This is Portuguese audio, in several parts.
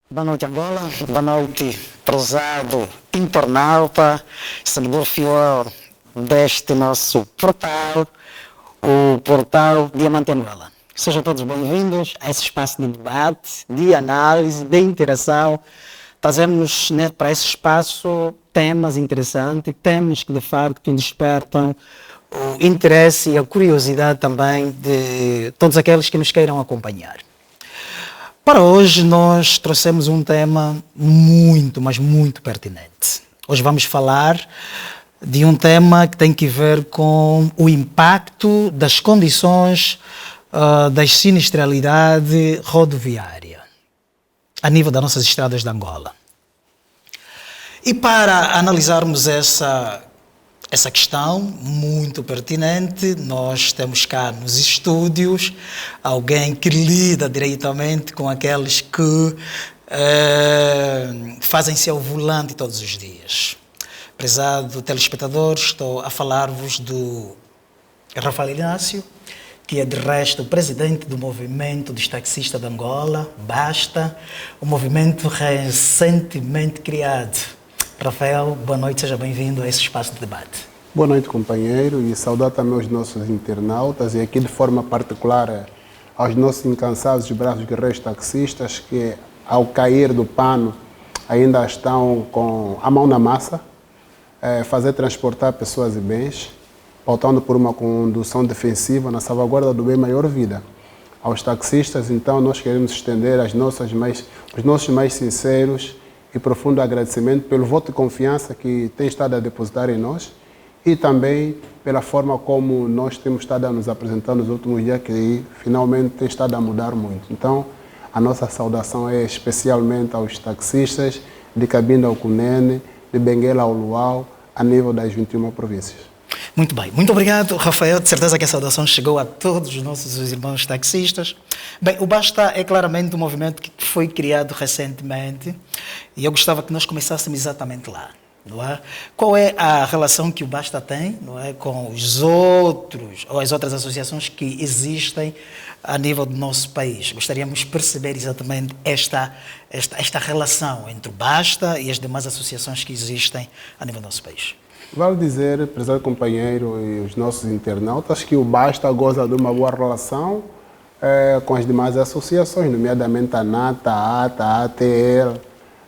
Boa noite, Angola. Boa noite, prezado internauta, seguidor fiel deste nosso portal, o portal Diamante Angola. Sejam todos bem-vindos a esse espaço de debate, de análise, de interação. Trazemos para esse espaço temas interessantes, temas que de facto despertam o interesse e a curiosidade também de todos aqueles que nos queiram acompanhar. Para hoje nós trouxemos um tema muito, mas muito pertinente. Hoje vamos falar de um tema que tem que ver com o impacto das condições da sinistralidade rodoviária a nível das nossas estradas de Angola. E para analisarmos essa questão muito pertinente, nós temos cá nos estúdios alguém que lida diretamente com aqueles que fazem-se ao volante todos os dias. Prezado telespectador, estou a falar-vos do Rafael Inácio, que é de resto o presidente do movimento dos taxistas de Angola, Basta, um movimento recentemente criado. Rafael, boa noite, seja bem-vindo a esse espaço de debate. Boa noite, companheiro, e saudar também os nossos internautas e aqui de forma particular aos nossos incansáveis braços guerreiros taxistas que, ao cair do pano, ainda estão com a mão na massa, fazer transportar pessoas e bens, pautando por uma condução defensiva na salvaguarda do bem maior vida. Aos taxistas, então, nós queremos estender os nossos mais sinceros e profundo agradecimento pelo voto de confiança que tem estado a depositar em nós e também pela forma como nós temos estado a nos apresentar nos últimos dias, que finalmente tem estado a mudar muito. Então, a nossa saudação é especialmente aos taxistas de Cabinda ao Cunene, de Benguela ao Luau, a nível das 21 províncias. Muito bem, muito obrigado, Rafael. De certeza que a saudação chegou a todos os nossos irmãos taxistas. Bem, o Basta é claramente um movimento que foi criado recentemente e eu gostava que nós começássemos exatamente lá, não é? Qual é a relação que o Basta tem, não é, com os outros ou as outras associações que existem a nível do nosso país? Gostaríamos de perceber exatamente esta relação entre o Basta e as demais associações que existem a nível do nosso país. Vale dizer, prezado companheiro e os nossos internautas, que o Basta goza de uma boa relação com as demais associações, nomeadamente a NATA, a ATA, a ATL,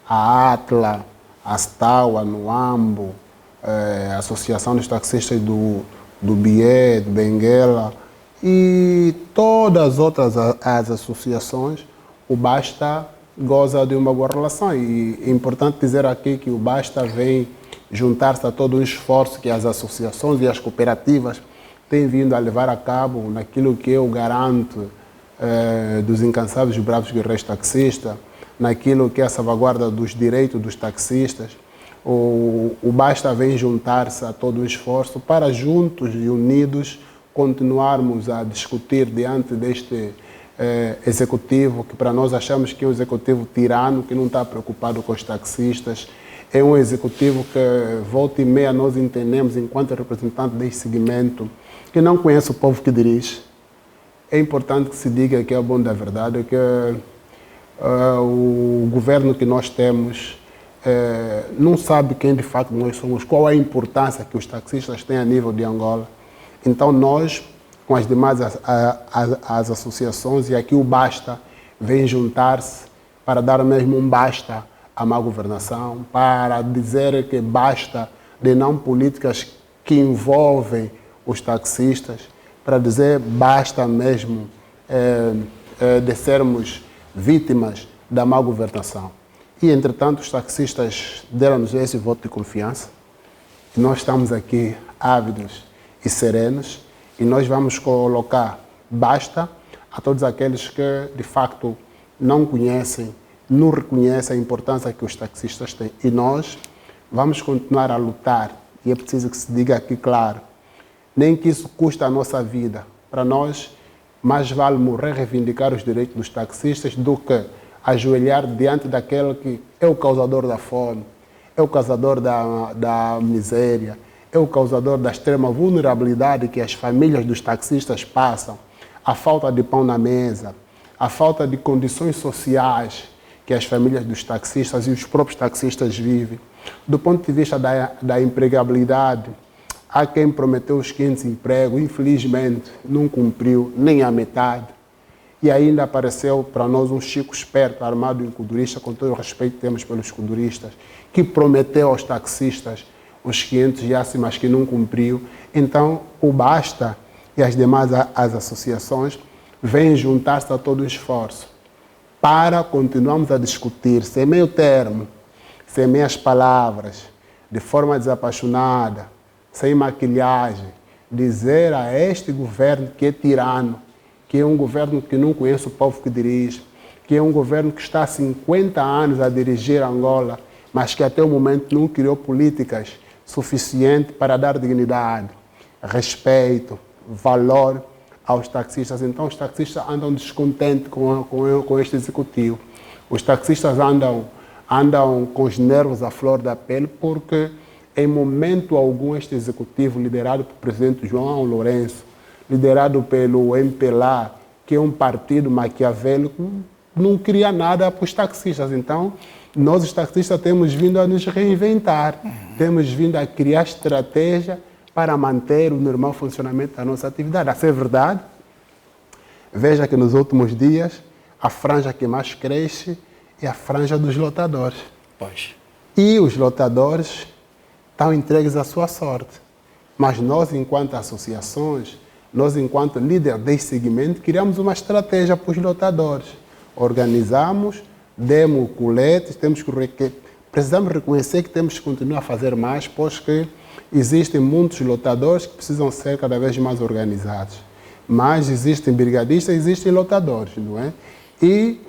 a ATLA, a STAU, a NUAMBO, a Associação dos Taxistas do BIE, do Benguela e todas as outras as associações. O Basta goza de uma boa relação e é importante dizer aqui que o Basta vem juntar-se a todo o esforço que as associações e as cooperativas têm vindo a levar a cabo naquilo que é o garanto dos incansáveis bravos guerreiros taxistas, naquilo que é a salvaguarda dos direitos dos taxistas. O Basta vem juntar-se a todo o esforço para juntos e unidos continuarmos a discutir diante deste executivo, que para nós achamos que é um executivo tirano, que não está preocupado com os taxistas. É um executivo que, volta e meia, nós entendemos, enquanto representante deste segmento, que não conhece o povo que dirige. É importante que se diga que é o bom da verdade, que o governo que nós temos não sabe quem de facto nós somos, qual é a importância que os taxistas têm a nível de Angola. Então nós, com as demais as associações, e aqui o Basta vem juntar-se para dar mesmo um basta à má governação, para dizer que basta de não políticas que envolvem os taxistas, para dizer basta mesmo de sermos vítimas da má governação. E, entretanto, os taxistas deram-nos esse voto de confiança e nós estamos aqui ávidos e serenos e nós vamos colocar basta a todos aqueles que, de facto, não conhecem, não reconhecem a importância que os taxistas têm. E nós vamos continuar a lutar, e é preciso que se diga aqui claro, nem que isso custe a nossa vida. Para nós, mais vale morrer reivindicar os direitos dos taxistas do que ajoelhar diante daquele que é o causador da fome, é o causador da miséria, é o causador da extrema vulnerabilidade que as famílias dos taxistas passam, a falta de pão na mesa, a falta de condições sociais que as famílias dos taxistas e os próprios taxistas vivem. Do ponto de vista da empregabilidade, há quem prometeu os 500 empregos, infelizmente não cumpriu nem a metade. E ainda apareceu para nós um Chico esperto, armado em codurista, com todo o respeito que temos pelos coduristas, que prometeu aos taxistas os 500 IACI, mas que não cumpriu. Então, o Basta e as demais as associações vêm juntar-se a todo o esforço para continuarmos a discutir, sem meio termo, sem meias palavras, de forma desapaixonada, sem maquilhagem, dizer a este governo que é tirano, que é um governo que não conhece o povo que dirige, que é um governo que está há 50 anos a dirigir Angola, mas que até o momento não criou políticas suficientes para dar dignidade, respeito, valor aos taxistas. Então, os taxistas andam descontentes com este executivo. Os taxistas andam com os nervos à flor da pele, porque em momento algum este executivo, liderado pelo presidente João Lourenço, liderado pelo MPLA, que é um partido maquiavélico, não cria nada para os taxistas. Então, nós, os taxistas, temos vindo a nos reinventar, temos vindo a criar estratégia para manter o normal funcionamento da nossa atividade. A ser verdade, veja que nos últimos dias, a franja que mais cresce é a franja dos lotadores. Pois. E os lotadores estão entregues à sua sorte. Mas nós, enquanto associações, nós, enquanto líder desse segmento, criamos uma estratégia para os lotadores. Organizamos, demos coletes, precisamos reconhecer que temos que continuar a fazer mais, pois que existem muitos lotadores que precisam ser cada vez mais organizados. Mas existem brigadistas, existem lotadores, não é? E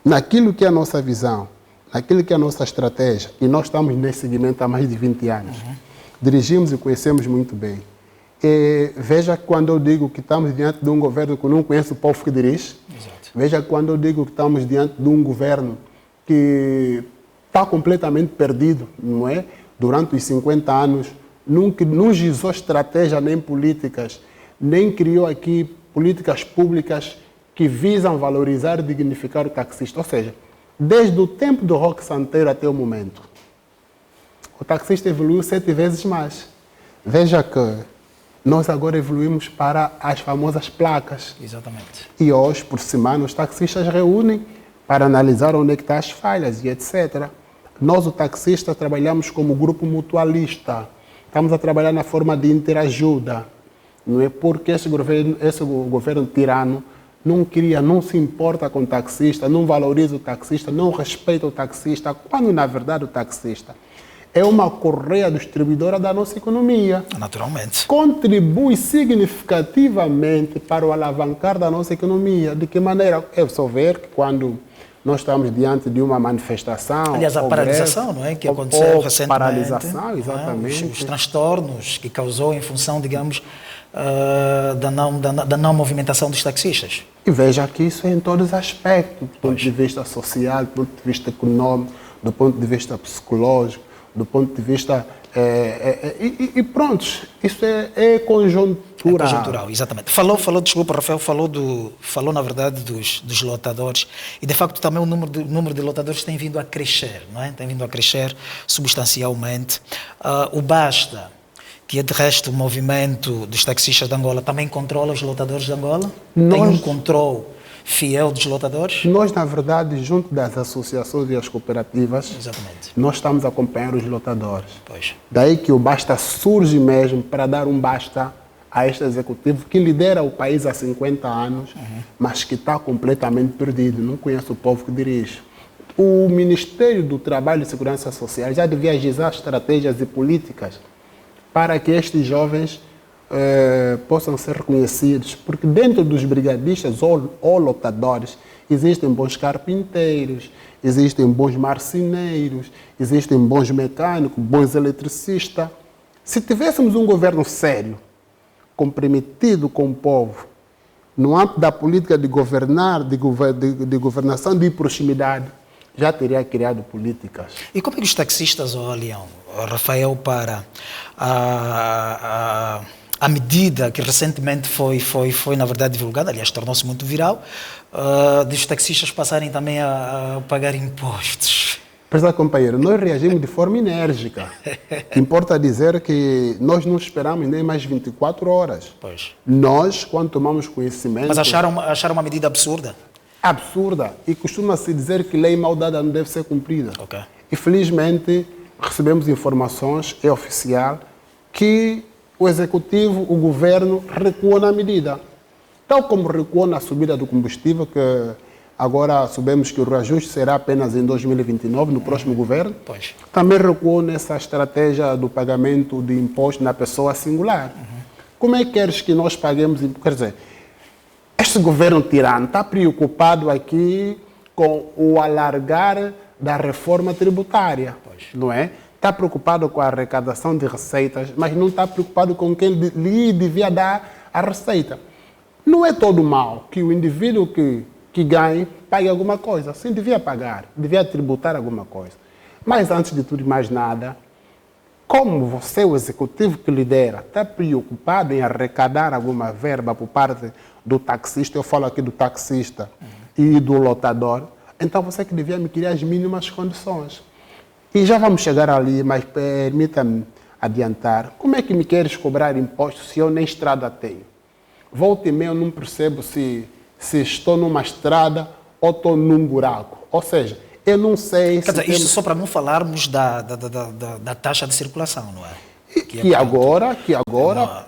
naquilo que é a nossa visão, naquilo que é a nossa estratégia, e nós estamos nesse segmento há mais de 20 anos, dirigimos e conhecemos muito bem. E veja que quando eu digo que estamos diante de um governo que não conhece o povo que dirige, Exato. veja que quando eu digo que estamos diante de um governo que está completamente perdido, não é? Durante os 50 anos, não gizou estratégia nem políticas, nem criou aqui políticas públicas que visam valorizar e dignificar o taxista. Ou seja, desde o tempo do Roque Santeiro até o momento, o taxista evoluiu 7 vezes mais. Veja que nós agora evoluímos para as famosas placas. Exatamente. E hoje, por semana, os taxistas reúnem para analisar onde é que estão as falhas e etc. Nós, o taxista, trabalhamos como grupo mutualista. Estamos a trabalhar na forma de interajuda. Não é porque esse governo tirano não se importa com o taxista, não valoriza o taxista, não respeita o taxista, quando, na verdade, o taxista é uma correia distribuidora da nossa economia. Naturalmente. Contribui significativamente para o alavancar da nossa economia. De que maneira? É só ver que quando nós estamos diante de uma manifestação... Aliás, a paralisação, não é? Que aconteceu recentemente. Paralisação, exatamente. Os transtornos que causou em função, digamos, da não movimentação dos taxistas. E veja que isso é em todos os aspectos, do ponto de vista social, do ponto de vista econômico, do ponto de vista psicológico, do ponto de vista... E pronto, isso é conjuntural. É conjuntural, exatamente. Desculpa, Rafael, falou na verdade dos lotadores, e de facto também o número de lotadores tem vindo a crescer, não é? Tem vindo a crescer substancialmente. O Basta, que é de resto o movimento dos taxistas de Angola, também controla os lotadores de Angola? Tem um controle fiel dos lotadores? Nós, na verdade, junto das associações e as cooperativas, exatamente, nós estamos a acompanhar os lotadores. Pois. Daí que o Basta surge mesmo para dar um basta a este executivo que lidera o país há 50 anos, mas que está completamente perdido, não conhece o povo que dirige. O Ministério do Trabalho e Segurança Social já devia agizar estratégias e políticas para que estes jovens possam ser reconhecidos, porque dentro dos brigadistas ou lotadores existem bons carpinteiros, existem bons marceneiros, existem bons mecânicos, bons eletricistas. Se tivéssemos um governo sério, comprometido com o povo, no âmbito da política de governar, de governação de proximidade, já teria criado políticas. E como é que os taxistas olham, Rafael, para a medida que recentemente foi na verdade divulgada, aliás, tornou-se muito viral, dos taxistas passarem também a pagar impostos. Prezado companheiro, nós reagimos de forma enérgica. Importa dizer que nós não esperamos nem mais 24 horas. Pois. Nós, quando tomamos conhecimento... Mas acharam uma medida absurda? Absurda. E costuma-se dizer que lei mal dada não deve ser cumprida. Ok. Infelizmente, recebemos informações, é oficial, que o Executivo, o Governo, recuou na medida. Tal como recuou na subida do combustível, que agora sabemos que o reajuste será apenas em 2029, no próximo governo. Pois. Também recuou nessa estratégia do pagamento de imposto na pessoa singular. Como é que queres que nós paguemos? Quer dizer, este governo tirano está preocupado aqui com o alargar da reforma tributária, não é? Está preocupado com a arrecadação de receitas, mas não está preocupado com quem lhe devia dar a receita. Não é todo mal que o indivíduo que ganhe pague alguma coisa. Sim, devia pagar, devia tributar alguma coisa. Mas antes de tudo e mais nada, como você, o executivo que lidera, está preocupado em arrecadar alguma verba por parte do taxista, eu falo aqui do taxista e do lotador, então você que devia me criar as mínimas condições. E já vamos chegar ali, mas permita-me adiantar. Como é que me queres cobrar imposto se eu nem estrada tenho? Volta e meia eu não percebo se estou numa estrada ou estou num buraco. Ou seja, eu não sei Quer se... dizer, isto só para não falarmos da taxa de circulação, não é? Que agora,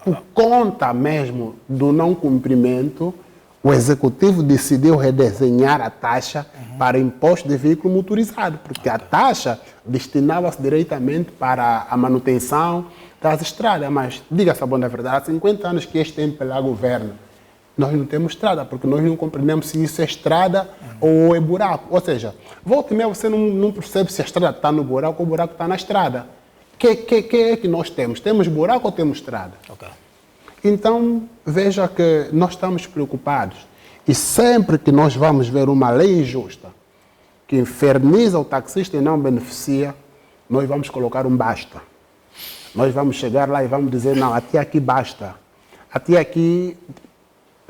por conta mesmo do não cumprimento, o Executivo decidiu redesenhar a taxa para imposto de veículo motorizado, porque a taxa destinava-se diretamente para a manutenção das estradas. Mas, diga-se a boa verdade, há 50 anos que este MPLA governa, nós não temos estrada, porque nós não compreendemos se isso é estrada ou é buraco. Ou seja, volta e meia você não percebe se a estrada está no buraco ou o buraco está na estrada. Que é que nós temos? Temos buraco ou temos estrada? Ok. Então, veja que nós estamos preocupados. E sempre que nós vamos ver uma lei injusta, que inferniza o taxista e não beneficia, nós vamos colocar um basta. Nós vamos chegar lá e vamos dizer, não, até aqui basta. Até aqui,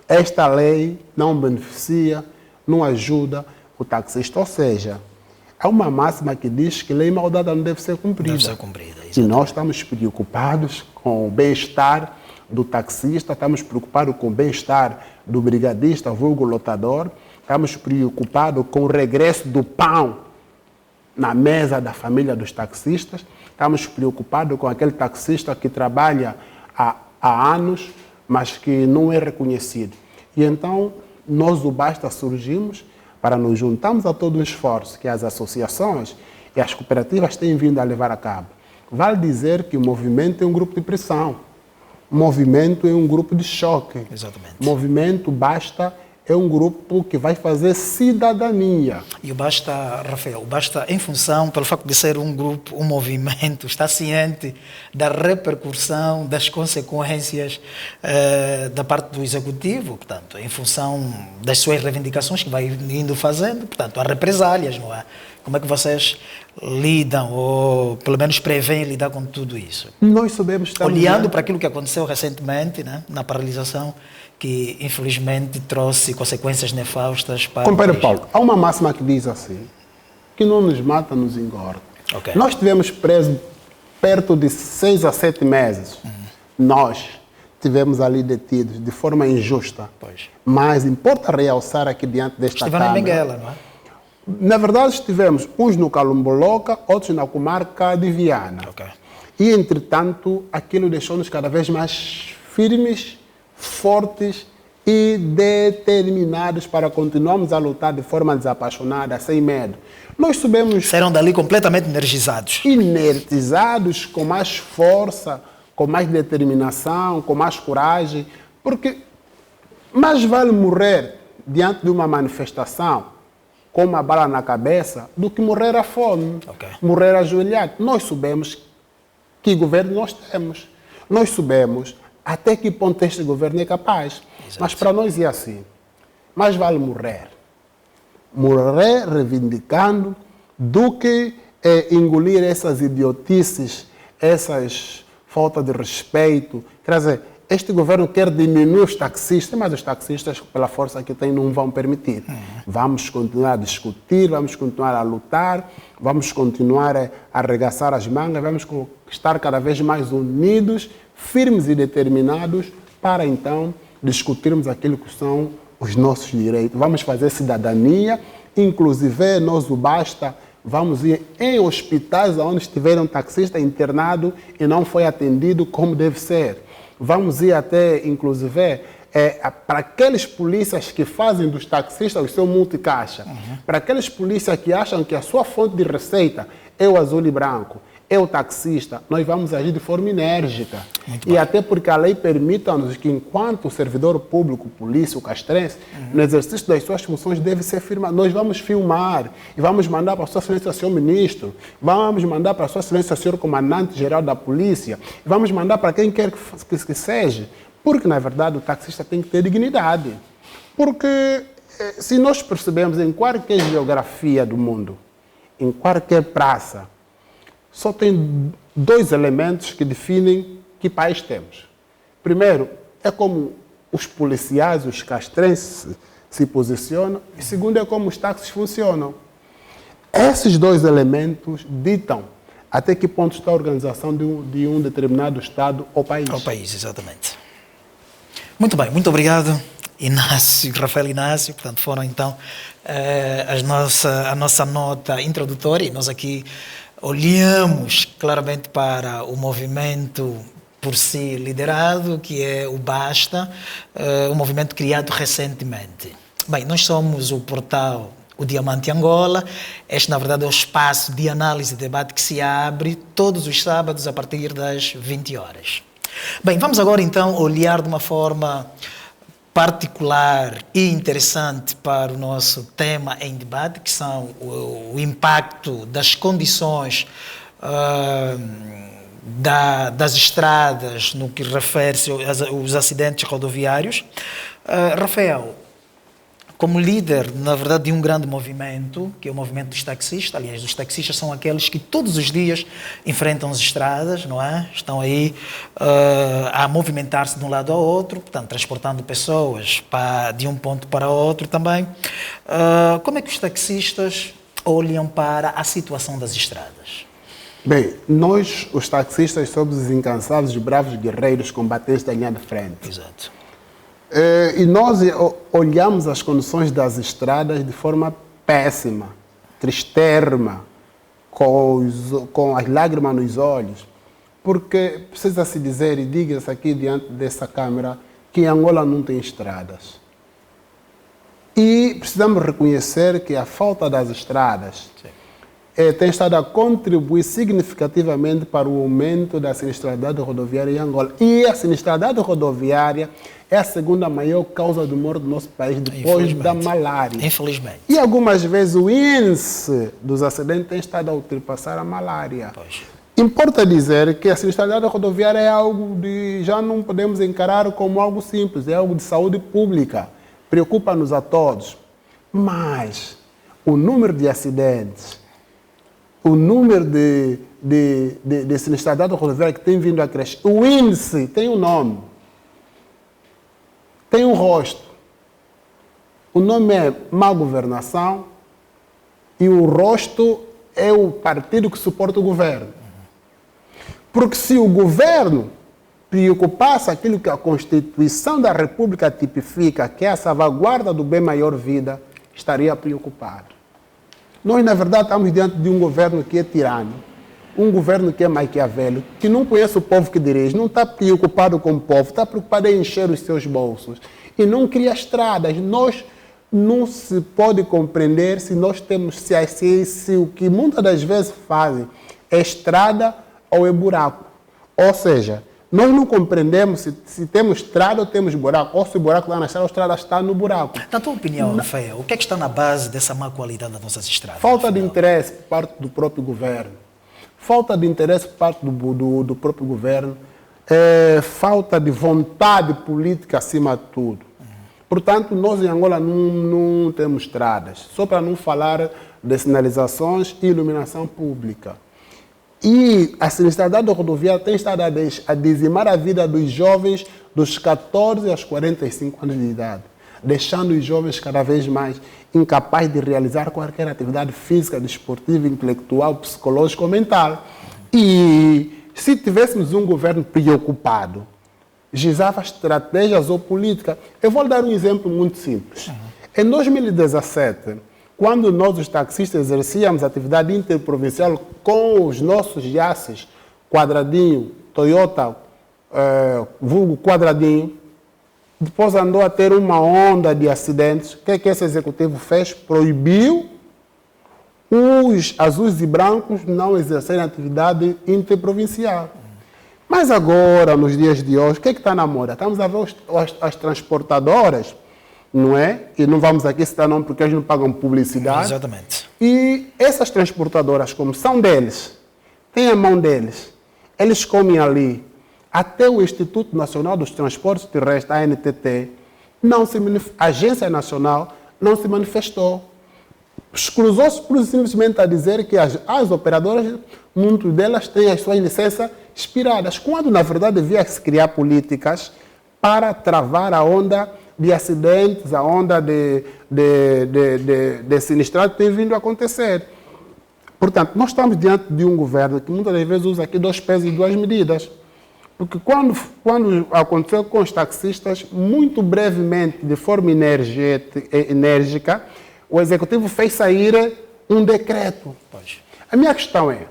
esta lei não beneficia, não ajuda o taxista. Ou seja, há uma máxima que diz que lei mal dada não deve ser cumprida. Deve ser cumprida, E exatamente. nós estamos preocupados com o bem-estar do taxista, estamos preocupados com o bem-estar do brigadista, vulgo lotador, estamos preocupados com o regresso do pão na mesa da família dos taxistas, estamos preocupados com aquele taxista que trabalha há anos, mas que não é reconhecido. E então, nós do Basta surgimos para nos juntarmos a todo o esforço que as associações e as cooperativas têm vindo a levar a cabo. Vale dizer que o movimento é um grupo de pressão. O movimento é um grupo de choque. Exatamente. O movimento Basta é um grupo que vai fazer cidadania. E o Basta, Rafael, o Basta, em função, pelo facto de ser um grupo, um movimento, está ciente da repercussão, das consequências da parte do Executivo, portanto, em função das suas reivindicações que vai indo fazendo, portanto, há represálias, não é? Como é que vocês lidam, ou pelo menos prevêem lidar com tudo isso? Nós sabemos... Olhando para aquilo que aconteceu recentemente, né, na paralisação, que infelizmente trouxe consequências nefastas para Companheiro o país. Paulo, há uma máxima que diz assim, que não nos mata, nos engorda. Ok. Nós tivemos presos perto de 6 a 7 meses. Nós tivemos ali detidos de forma injusta. Pois. Mas importa realçar aqui diante desta Estiveram em Câmara. Benguela, não é? Na verdade, estivemos uns no Calumboloca, outros na comarca de Viana. Ok. E, entretanto, aquilo deixou-nos cada vez mais firmes, fortes e determinados para continuarmos a lutar de forma desapaixonada, sem medo. Nós subimos Saíram dali completamente energizados. inertizados, com mais força, com mais determinação, com mais coragem, porque mais vale morrer diante de uma manifestação com uma bala na cabeça do que morrer à fome, Ok. morrer ajoelhado. Nós sabemos que governo nós temos. Nós sabemos até que ponto este governo é capaz. Exato. Mas para nós é assim. Mais vale morrer. Morrer reivindicando do que engolir essas idiotices, essas falta de respeito. Quer dizer, este governo quer diminuir os taxistas, mas os taxistas, pela força que têm, não vão permitir. Vamos continuar a discutir, vamos continuar a lutar, vamos continuar a arregaçar as mangas, vamos estar cada vez mais unidos, firmes e determinados para, então, discutirmos aquilo que são os nossos direitos. Vamos fazer cidadania, inclusive nós, o Basta, vamos ir em hospitais onde estiver um taxista internado e não foi atendido como deve ser. Vamos ir até, inclusive, para aqueles polícias que fazem dos taxistas o seu multicaixa. Para aqueles polícias que acham que a sua fonte de receita é o azul e branco, é o taxista, nós vamos agir de forma enérgica. E até porque a lei permite-nos que, enquanto servidor público, polícia, o castrense, no exercício das suas funções deve ser firmado. Nós vamos filmar e vamos mandar para a sua excelência, senhor ministro, vamos mandar para a sua excelência, senhor comandante-geral da polícia, vamos mandar para quem quer que seja, porque, na verdade, o taxista tem que ter dignidade. Porque, se nós percebemos em qualquer geografia do mundo, em qualquer praça, só tem dois elementos que definem que país temos. Primeiro, é como os policiais, os castrenses se posicionam, e segundo, é como os táxis funcionam. Esses dois elementos ditam até que ponto está a organização de um determinado Estado ou país. Ao país, exatamente. Muito bem, muito obrigado, Inácio, Rafael Inácio. Portanto, foram então a nossa nota introdutória, e nós aqui olhamos claramente para o movimento por si liderado, que é o Basta, um movimento criado recentemente. Bem, nós somos o portal O Diamante Angola. Este, na verdade, é o espaço de análise e debate que se abre todos os sábados a partir das 20 horas. Bem, vamos agora então olhar de uma forma particular e interessante para o nosso tema em debate, que são o impacto das condições das estradas no que refere-se aos acidentes rodoviários. Rafael, como líder, na verdade, de um grande movimento, que é o movimento dos taxistas. Aliás, os taxistas são aqueles que todos os dias enfrentam as estradas, não é? Estão aí a movimentar-se de um lado ao outro, portanto, transportando pessoas de um ponto para outro também. Como é que os taxistas olham para a situação das estradas? Bem, nós, os taxistas, somos os incansáveis e bravos guerreiros combatentes da linha de frente. Exato. E nós olhamos as condições das estradas de forma péssima, tristérrima, com as lágrimas nos olhos, porque precisa-se dizer, e diga-se aqui diante dessa câmara, que Angola não tem estradas. E precisamos reconhecer que a falta das estradas tem estado a contribuir significativamente para o aumento da sinistralidade rodoviária em Angola. E a sinistralidade rodoviária é a segunda maior causa de morte do nosso país, depois da malária. Infelizmente. E algumas vezes o índice dos acidentes tem estado a ultrapassar a malária. Pois. Importa dizer que a sinistralidade rodoviária é algo já não podemos encarar como algo simples, é algo de saúde pública. Preocupa-nos a todos. Mas o número de acidentes, o número de sinistralidade rodoviária que tem vindo a crescer, o índice tem um nome, tem um rosto. O nome é má governação e o rosto é o partido que suporta o governo. Porque se o governo preocupasse aquilo que a Constituição da República tipifica, que é a salvaguarda do bem maior vida, estaria preocupado. Nós, na verdade, estamos diante de um governo que é tirano, um governo que é maquiavélico, que não conhece o povo que dirige, não está preocupado com o povo, está preocupado em encher os seus bolsos e não cria estradas. Nós não se pode compreender se nós temos, se o que muitas das vezes fazem é estrada ou é buraco. Ou seja, nós não compreendemos se temos estrada ou temos buraco, ou se o buraco está na estrada ou a estrada está no buraco. Na tua opinião, Rafael, o que é que está na base dessa má qualidade das nossas estradas? Falta de interesse por parte do próprio governo. Falta de interesse por parte do próprio governo. Falta de vontade política acima de tudo. Portanto, nós em Angola não temos estradas. Só para não falar de sinalizações e iluminação pública. E a sinistralidade rodoviária tem estado a dizimar a vida dos jovens dos 14 aos 45 anos de idade, deixando os jovens cada vez mais incapazes de realizar qualquer atividade física, desportiva, intelectual, psicológica ou mental. E se tivéssemos um governo preocupado, gizava estratégias ou política. Eu vou lhe dar um exemplo muito simples. Em 2017, quando nós, os taxistas, exercíamos atividade interprovincial com os nossos Yases, Quadradinho, Toyota, vulgo Quadradinho, depois andou a ter uma onda de acidentes. O que esse executivo fez? Proibiu os azuis e brancos não exercerem atividade interprovincial. Mas agora, nos dias de hoje, o que está na moda? Estamos a ver as transportadoras, não é? E não vamos aqui citar nome porque eles não pagam publicidade. Exatamente. E essas transportadoras, como são deles, têm a mão deles, eles comem ali. Até o Instituto Nacional dos Transportes Terrestres, a ANTT, a Agência Nacional, não se manifestou. Escusou-se simplesmente a dizer que as operadoras, muitas delas têm as suas licenças expiradas, quando na verdade devia-se criar políticas para travar a onda de acidentes, a onda de sinistralidade que tem vindo a acontecer. Portanto, nós estamos diante de um governo que muitas vezes usa aqui 2 pesos e 2 medidas. Porque quando aconteceu com os taxistas, muito brevemente, de forma enérgica, o executivo fez sair um decreto. A minha questão é,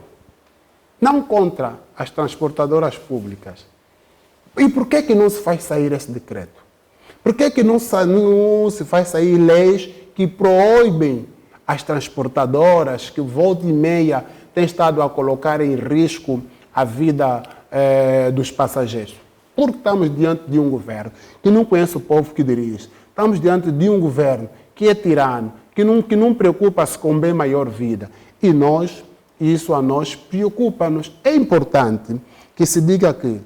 não contra as transportadoras públicas, e por que não se faz sair esse decreto? Por que não se faz sair leis que proíbem as transportadoras que volta e meia têm estado a colocar em risco a vida dos passageiros? Porque estamos diante de um governo que não conhece o povo que dirige. Estamos diante de um governo que é tirano, que não preocupa-se com bem maior vida. E isso a nós preocupa-nos. É importante que se diga que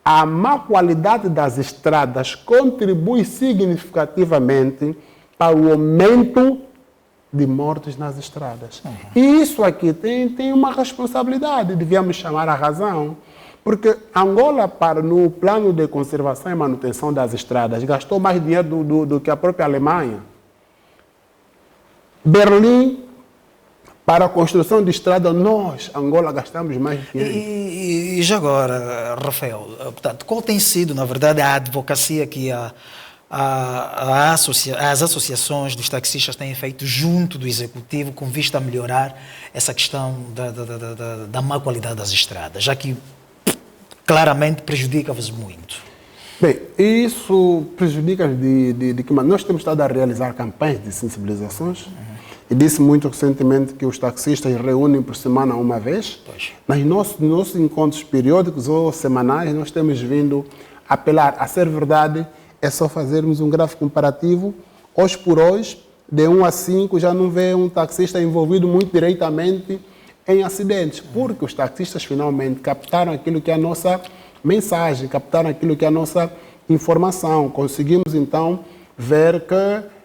a má qualidade das estradas contribui significativamente para o aumento de mortes nas estradas. E isso aqui tem uma responsabilidade, devíamos chamar a razão. Porque Angola, no plano de conservação e manutenção das estradas, gastou mais dinheiro do que a própria Alemanha. Berlim, para a construção de estrada, nós, Angola, gastamos mais dinheiro. E já agora, Rafael, portanto, qual tem sido, na verdade, a advocacia que as associações dos taxistas têm feito junto do Executivo com vista a melhorar essa questão da má qualidade das estradas, já que claramente prejudica-vos muito? Bem, isso prejudica de que maneira? Nós temos estado a realizar campanhas de sensibilizações. E disse muito recentemente que os taxistas reúnem por semana uma vez. Mas nossos encontros periódicos ou semanais, nós temos vindo a apelar. A ser verdade, é só fazermos um gráfico comparativo. Hoje por hoje, de 1 a 5, já não vê um taxista envolvido muito diretamente em acidentes, porque os taxistas finalmente captaram aquilo que é a nossa mensagem, captaram aquilo que é a nossa informação. Conseguimos então ver que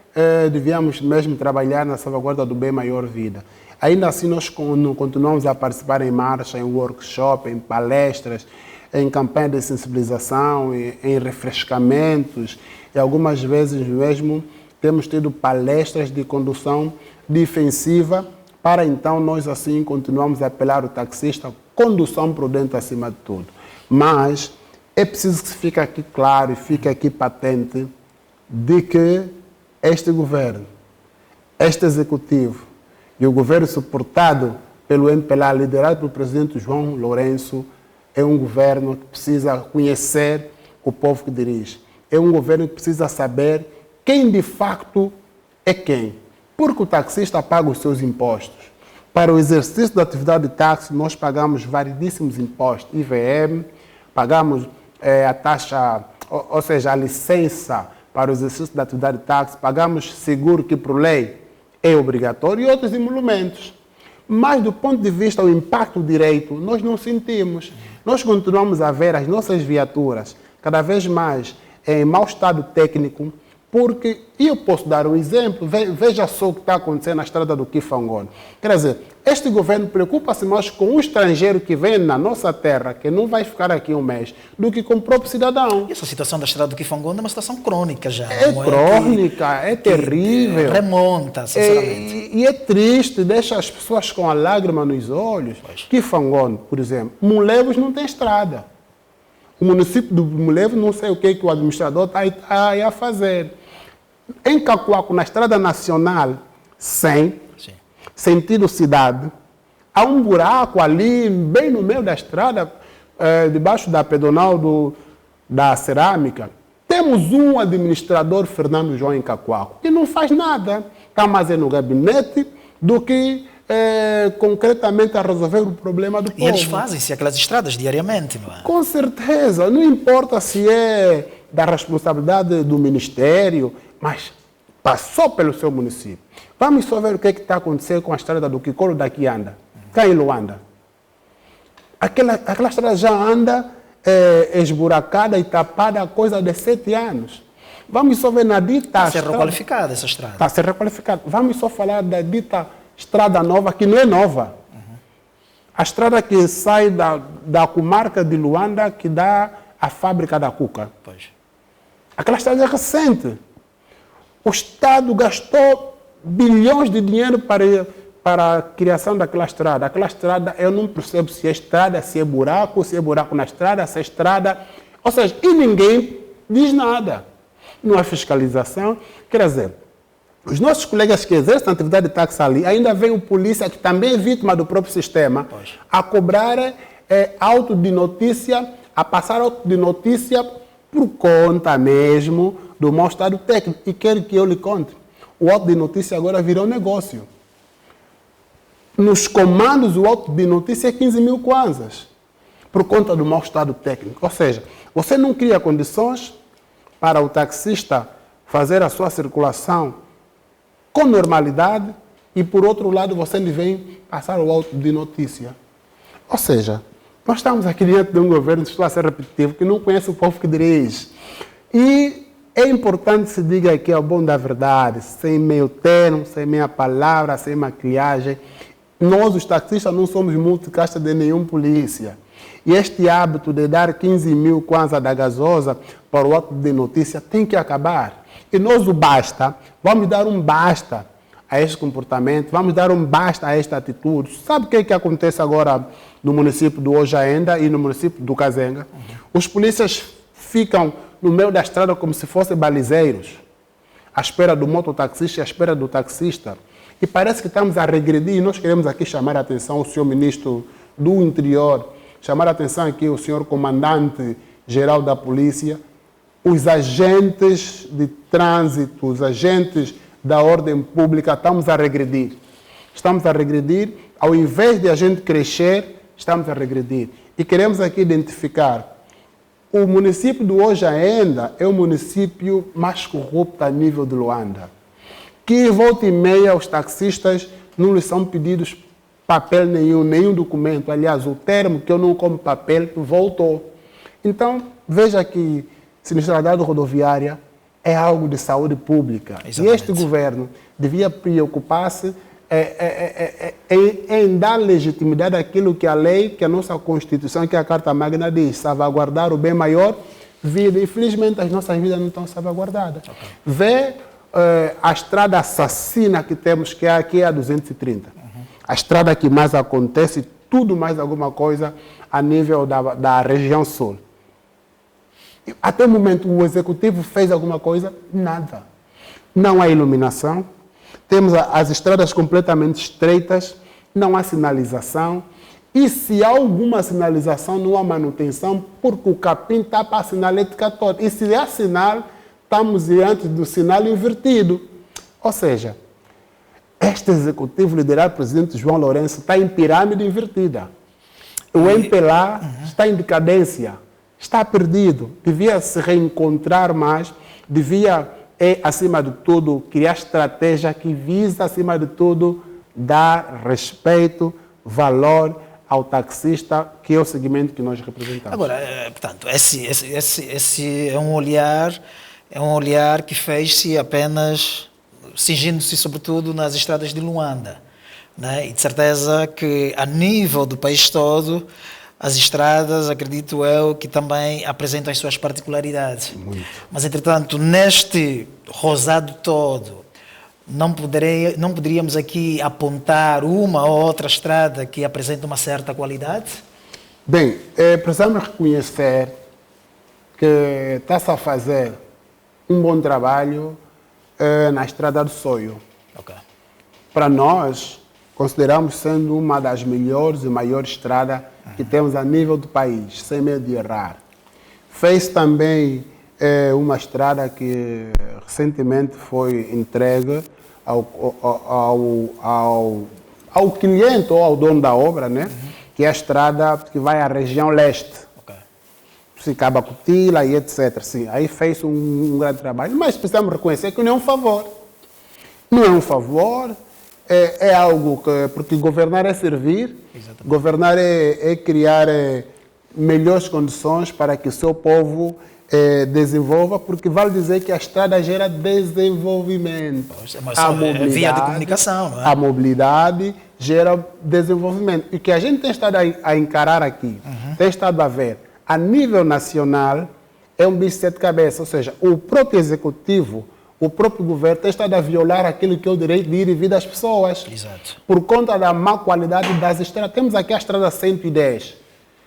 devíamos mesmo trabalhar na salvaguarda do bem maior vida. Ainda assim, nós continuamos a participar em marcha, em workshop, em palestras, em campanhas de sensibilização, em refrescamentos, e algumas vezes mesmo temos tido palestras de condução defensiva, para então nós assim continuamos a apelar o taxista, condução prudente acima de tudo. Mas é preciso que fique aqui claro e fique aqui patente de que este governo, este executivo e o governo suportado pelo MPLA, liderado pelo presidente João Lourenço, é um governo que precisa conhecer o povo que dirige. É um governo que precisa saber quem de facto é quem. Porque o taxista paga os seus impostos. Para o exercício da atividade de táxi, nós pagamos variedíssimos impostos. IVM, pagamos a taxa, ou seja, a licença para o exercício da atividade de táxi, pagamos seguro que por lei é obrigatório e outros emolumentos. Mas do ponto de vista do impacto direito, nós não sentimos. Nós continuamos a ver as nossas viaturas cada vez mais em mau estado técnico, Porque, e eu posso dar um exemplo, veja só o que está acontecendo na estrada do Kifangone. Quer dizer, este governo preocupa-se mais com um estrangeiro que vem na nossa terra, que não vai ficar aqui um mês, do que com o próprio cidadão. E essa situação da estrada do Kifangone é uma situação crônica já. É não crônica, é terrível. Remonta, sinceramente. E é triste, deixa as pessoas com a lágrima nos olhos. Kifangone, por exemplo, Mulevos não tem estrada. O município do Mulevos não sei o que o administrador está aí a fazer. Em Cacoaco, na estrada nacional 100, Sim. sentido cidade, há um buraco ali, bem no meio da estrada, debaixo da pedonal da cerâmica. Temos um administrador, Fernando João, em Cacoaco, que não faz nada. Está mais no gabinete do que concretamente a resolver o problema do povo. E eles fazem-se aquelas estradas diariamente, não é? Com certeza, não importa se é da responsabilidade do Ministério, mas passou pelo seu município. Vamos só ver o que está acontecendo com a estrada do Kikolo da Kianda, cá em Luanda. Aquela estrada já anda esburacada e tapada há coisa de 7 anos. Vamos só ver na dita... Está a ser requalificada essa estrada. Está a ser requalificada. Vamos só falar da dita estrada nova, que não é nova. A estrada que sai da comarca de Luanda, que dá à fábrica da Cuca. Pois. Aquela estrada é recente. O Estado gastou bilhões de dinheiro para a criação daquela estrada. Aquela estrada, eu não percebo se é estrada, se é buraco na estrada, se é estrada. Ou seja, e ninguém diz nada. Não há fiscalização. Quer dizer, os nossos colegas que exercem atividade de táxi ali, ainda vem o polícia, que também é vítima do próprio sistema, a cobrar auto de notícia, a passar auto de notícia por conta mesmo do mau estado técnico. E quero que eu lhe conte, o auto de notícia agora virou negócio. Nos comandos, o auto de notícia é 15 mil kwanzas, por conta do mau estado técnico. Ou seja, você não cria condições para o taxista fazer a sua circulação com normalidade e, por outro lado, você lhe vem passar o auto de notícia. Ou seja, nós estamos aqui diante de um governo, estou a ser repetitivo, que não conhece o povo que dirige. E é importante se diga aqui ao bom da verdade, sem meio termo, sem meia palavra, sem maquilhagem. Nós, os taxistas, não somos multicasta de nenhum polícia. E este hábito de dar 15 mil kwanza da gasosa para o auto de notícia tem que acabar. E nós o basta, vamos dar um basta a este comportamento, vamos dar um basta a esta atitude. Sabe o que acontece agora no município do Ojaenda e no município do Kazenga? Os polícias ficam no meio da estrada como se fossem balizeiros, à espera do mototaxista e à espera do taxista. E parece que estamos a regredir, e nós queremos aqui chamar a atenção ao senhor ministro do Interior, chamar a atenção aqui ao senhor comandante-geral da polícia, os agentes de trânsito, os agentes da ordem pública, estamos a regredir. Estamos a regredir, ao invés de a gente crescer, estamos a regredir. E queremos aqui identificar, o município do Ojaenda é o município mais corrupto a nível de Luanda, que volta e meia os taxistas não lhes são pedidos papel nenhum documento. Aliás, o termo que eu não como papel voltou. Então, veja que sinistralidade rodoviária é algo de saúde pública. Exatamente. E este governo devia preocupar-se em dar legitimidade àquilo que a lei, que a nossa Constituição, que a Carta Magna diz, salvaguardar o bem maior, vida. Infelizmente, as nossas vidas não estão salvaguardadas. Okay. Vê a estrada assassina que temos, que é aqui a 230. A estrada que mais acontece, tudo mais alguma coisa a nível da região sul. Até o momento, o executivo fez alguma coisa? Nada. Não há iluminação, temos as estradas completamente estreitas, não há sinalização, e se há alguma sinalização, não há manutenção, porque o capim está para a sinalética toda. E se há sinal, estamos diante do sinal invertido. Ou seja, este executivo liderado pelo presidente João Lourenço está em pirâmide invertida. O MPLA está em decadência. Está perdido, devia se reencontrar mais, devia, acima de tudo, criar estratégia que visa, acima de tudo, dar respeito, valor ao taxista, que é o segmento que nós representamos. Agora, portanto, esse é um olhar é um olhar que fez-se apenas cingindo-se sobretudo nas estradas de Luanda, né? E de certeza que a nível do país todo, as estradas, acredito eu, que também apresentam as suas particularidades. Muito. Mas, entretanto, neste rosado todo, não poderíamos aqui apontar uma ou outra estrada que apresenta uma certa qualidade? Bem, precisamos reconhecer que está-se a fazer um bom trabalho na Estrada do Soio. Ok. Para nós, consideramos sendo uma das melhores e maiores estradas que temos a nível do país, sem medo de errar. Fez também uma estrada que recentemente foi entregue ao cliente ou ao dono da obra, né? Que é a estrada que vai à região leste. Ok. Cicaba Cutila e etc. Sim, aí fez um grande trabalho, mas precisamos reconhecer que não é um favor. Não é um favor, é algo que... Porque governar é servir, Exatamente. governar é criar melhores condições para que o seu povo desenvolva, porque vale dizer que a estrada gera desenvolvimento. Mas é via de comunicação, não é? A mobilidade gera desenvolvimento. E o que a gente tem estado a encarar aqui, tem estado a ver, a nível nacional, é um bicho de sete cabeças. Ou seja, o próprio executivo, o próprio governo tem estado a violar aquilo que é o direito de ir e vir das pessoas. Exato. Por conta da má qualidade das estradas. Temos aqui a estrada 110.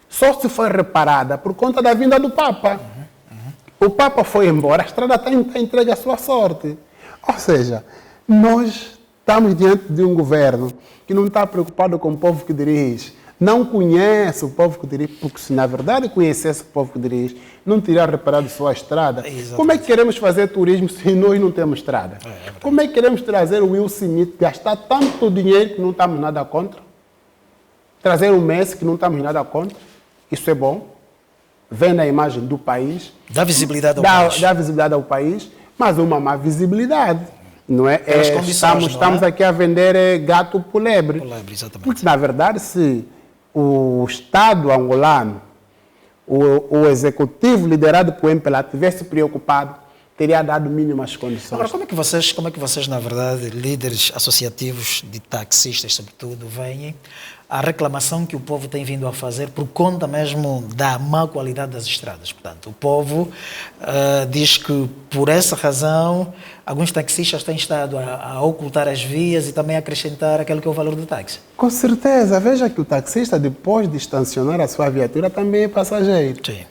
Só se foi reparada por conta da vinda do Papa. O Papa foi embora, a estrada está entregue à sua sorte. Ou seja, nós estamos diante de um governo que não está preocupado com o povo que dirige, não conhece o povo que dirige, porque se na verdade conhecesse o povo que dirige, não teria reparado sua estrada. Exatamente. Como é que queremos fazer turismo se nós não temos estrada? Como é que queremos trazer o Will Smith, gastar tanto dinheiro que não estamos nada contra? Trazer o Messi, que não estamos nada contra? Isso é bom. Vem na imagem do país. Dá visibilidade ao país. Dá visibilidade ao país, mas uma má visibilidade. Não é? Pelas condições, Estamos não é? aqui a vender gato por lebre. Por lebre, exatamente. Porque, na verdade, se o Estado angolano, o executivo liderado por MPLA tivesse preocupado, teria dado mínimas condições. Agora, como é que vocês, na verdade, líderes associativos de taxistas, sobretudo, veem a reclamação que o povo tem vindo a fazer por conta mesmo da má qualidade das estradas? Portanto, o povo diz que, por essa razão, alguns taxistas têm estado a ocultar as vias e também a acrescentar aquele que é o valor do táxi. Com certeza. Veja que o taxista, depois de estacionar a sua viatura, também é passageiro. Sim.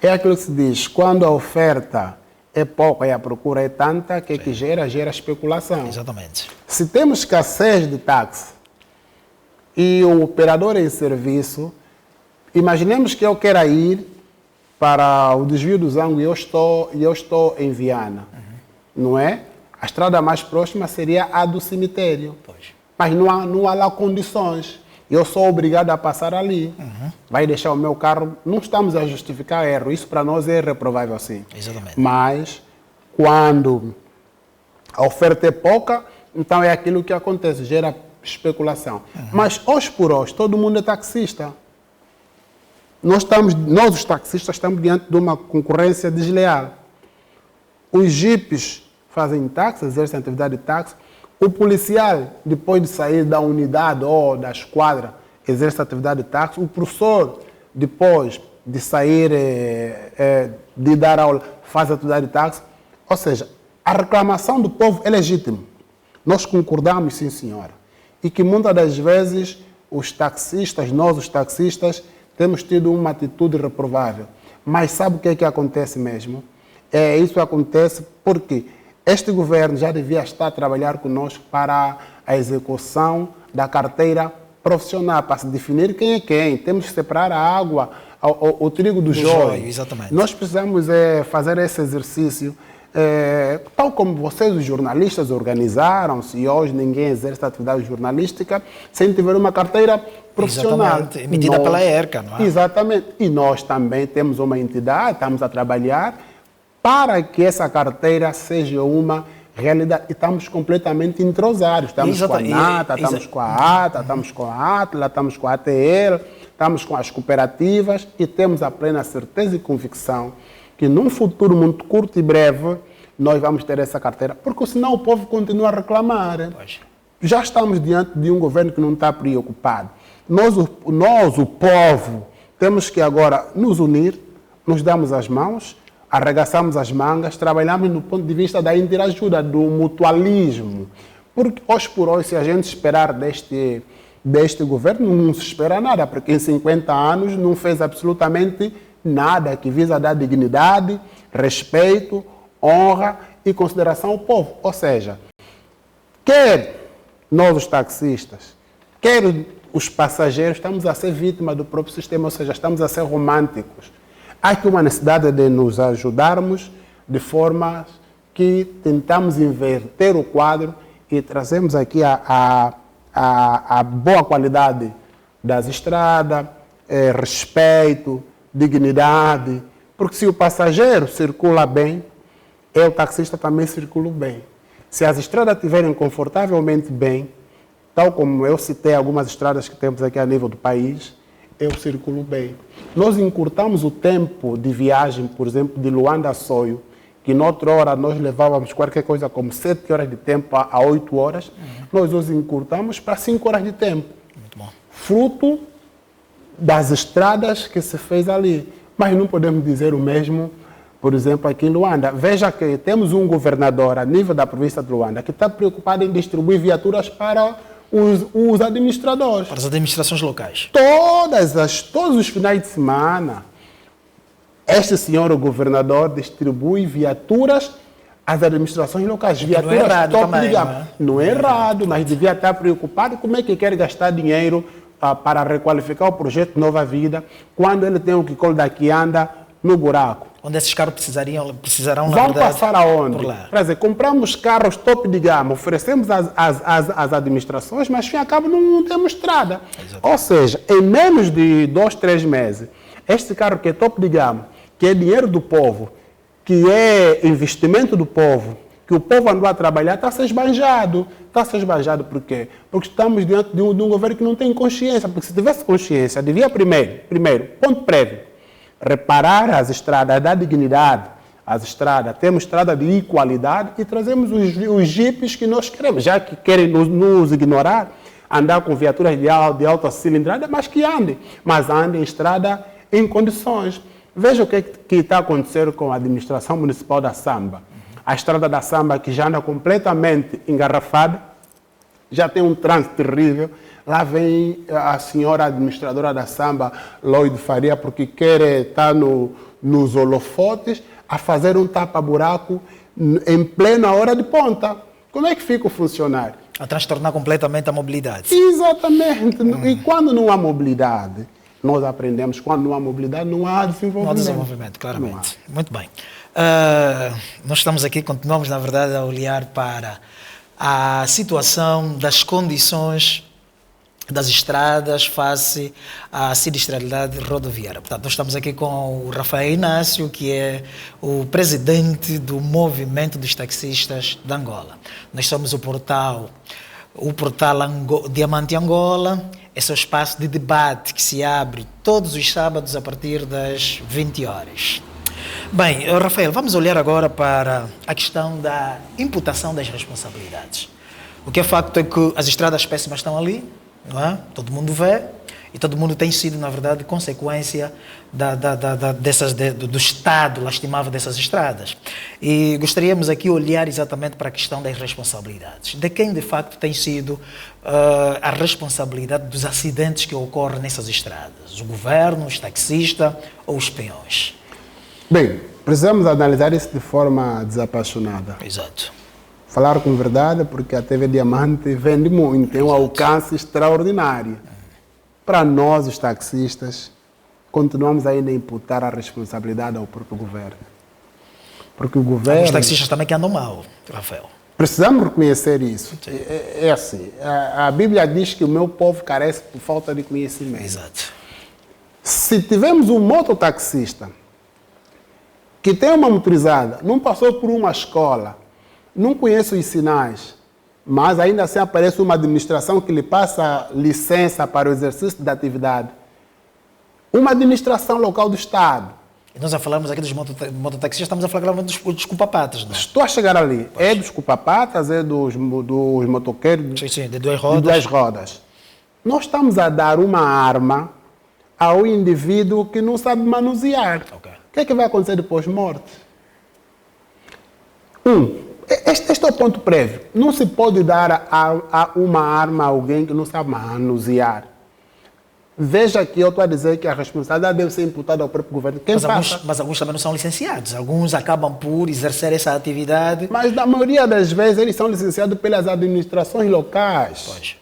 É aquilo que se diz, quando a oferta é pouca e a procura é tanta, que gera especulação. Exatamente. Se temos escassez de táxi e o operador é em serviço, imaginemos que eu queira ir para o desvio do Zango e eu estou em Viana, não é? A estrada mais próxima seria a do cemitério, Pois. mas não há lá condições. Eu sou obrigado a passar ali. Vai deixar o meu carro. Não estamos a justificar erro. Isso para nós é reprovável, sim. Exatamente. Mas quando a oferta é pouca, então é aquilo que acontece, gera especulação. Mas hoje por hoje, todo mundo é taxista. Nós os taxistas estamos diante de uma concorrência desleal. Os jipes fazem táxi, exercem atividade de táxi. O policial, depois de sair da unidade ou da esquadra, exerce atividade de táxi. O professor, depois de sair de dar aula, faz atividade de táxi. Ou seja, a reclamação do povo é legítima. Nós concordamos, sim, senhora. E que muitas das vezes os taxistas, nós os taxistas, temos tido uma atitude reprovável. Mas sabe o que é que acontece mesmo? Isso acontece porque este governo já devia estar a trabalhar conosco para a execução da carteira profissional, para se definir quem é quem. Temos que separar a água, o trigo do joio. Exatamente. Nós precisamos fazer esse exercício, tal como vocês, os jornalistas, organizaram-se e hoje ninguém exerce atividade jornalística sem ter uma carteira profissional. Exatamente. Emitida pela ERCA, não é? Exatamente. E nós também temos uma entidade, estamos a trabalhar para que essa carteira seja uma realidade. E estamos completamente entrosados. Estamos com a NATA, estamos com a ATA, estamos com a ATLA, estamos com a ATL, estamos com as cooperativas e temos a plena certeza e convicção que num futuro muito curto e breve nós vamos ter essa carteira, porque senão o povo continua a reclamar. Pois. Já estamos diante de um governo que não está preocupado. Nós, o povo, temos que agora nos unir, nos damos as mãos, arregaçamos as mangas, trabalhamos no ponto de vista da interajuda, do mutualismo. Porque hoje por hoje, se a gente esperar deste governo, não se espera nada, porque em 50 anos não fez absolutamente nada que visa dar dignidade, respeito, honra e consideração ao povo. Ou seja, quer nós os taxistas, quer os passageiros, estamos a ser vítimas do próprio sistema, ou seja, estamos a ser românticos. Há aqui uma necessidade de nos ajudarmos de forma que tentamos inverter o quadro e trazemos aqui a boa qualidade das estradas, respeito, dignidade, porque se o passageiro circula bem, o taxista também circula bem. Se as estradas estiverem confortavelmente bem, tal como eu citei algumas estradas que temos aqui a nível do país, eu circulo bem. Nós encurtamos o tempo de viagem, por exemplo, de Luanda a Soio, que noutra hora nós levávamos qualquer coisa como 7 horas de tempo a 8 horas, nós os encurtamos para 5 horas de tempo. Muito bom. Fruto das estradas que se fez ali. Mas não podemos dizer o mesmo, por exemplo, aqui em Luanda. Veja que temos um governador a nível da província de Luanda que está preocupado em distribuir viaturas para os administradores. Para as administrações locais. Todos os finais de semana, este senhor, o governador, distribui viaturas às administrações locais. Viaturas não é errado top também, de gama. Não é errado, mas devia estar preocupado como é que quer gastar dinheiro para requalificar o projeto Nova Vida, quando ele tem um Kikol daqui anda no buraco. Onde esses carros precisarão, na Vão verdade, passar aonde? por lá. Quer dizer, compramos carros top de gama, oferecemos às administrações, mas, ao fim e ao cabo, não temos estrada. Exatamente. Ou seja, em menos de 2, 3 meses, este carro que é top de gama, que é dinheiro do povo, que é investimento do povo, que o povo andou a trabalhar, está a ser esbanjado. Está a ser esbanjado por quê? Porque estamos diante de um governo que não tem consciência. Porque se tivesse consciência, devia primeiro, ponto prévio, reparar as estradas, dar dignidade às estradas. Temos estrada de qualidade e trazemos os jipes que nós queremos. Já que querem nos ignorar, andar com viaturas de alta cilindrada, mas que andem. Mas andem em estrada em condições. Veja o que está acontecendo com a administração municipal da Samba. A estrada da Samba, que já anda completamente engarrafada, já tem um trânsito terrível. Lá vem a senhora administradora da Samba, Lloyd Faria, porque quer estar nos holofotes, a fazer um tapa-buraco em plena hora de ponta. Como é que fica o funcionário? A transtornar completamente a mobilidade. Exatamente. E quando não há mobilidade, nós aprendemos, quando não há mobilidade, não há desenvolvimento. Não há desenvolvimento, claramente. Muito bem. Nós estamos aqui, continuamos, na verdade, a olhar para a situação das condições das estradas face à sinistralidade rodoviária. Portanto, nós estamos aqui com o Rafael Inácio, que é o presidente do Movimento dos Taxistas de Angola. Nós somos o portal Diamante Angola. Esse é o espaço de debate que se abre todos os sábados a partir das 20 horas. Bem, Rafael, vamos olhar agora para a questão da imputação das responsabilidades. O que é facto é que as estradas péssimas estão ali, não é? Todo mundo vê e todo mundo tem sido, na verdade, consequência do estado lastimável dessas estradas. E gostaríamos aqui olhar exatamente para a questão das responsabilidades. De quem, de facto, tem sido a responsabilidade dos acidentes que ocorrem nessas estradas? O governo, os taxistas ou os peões? Bem, precisamos analisar isso de forma desapaixonada. Exato. Falar com verdade, porque a TV Diamante vende muito, tem um alcance extraordinário. Para nós, os taxistas, continuamos ainda a imputar a responsabilidade ao próprio governo. Porque o governo... Os taxistas também que andam mal, Rafael. Precisamos reconhecer isso. É assim, a Bíblia diz que o meu povo carece por falta de conhecimento. Exato. Se tivermos um mototaxista que tem uma motorizada, não passou por uma escola, não conhece os sinais, mas ainda assim aparece uma administração que lhe passa licença para o exercício da atividade. Uma administração local do Estado E nós a falarmos aqui dos mototaxistas, estamos a falar dos culpa-patas, não é? Estou a chegar ali. É dos culpa-patas, é dos motoqueiros Sim, de duas de duas rodas. Nós estamos a dar uma arma ao indivíduo que não sabe manusear. Ok. O que é que vai acontecer depois de morte? Este é o ponto prévio. Não se pode dar uma arma a alguém que não sabe manusear. Veja que eu estou a dizer que a responsabilidade deve ser imputada ao próprio governo. Mas alguns também não são licenciados. Alguns acabam por exercer essa atividade. Mas na maioria das vezes eles são licenciados pelas administrações locais. Pois.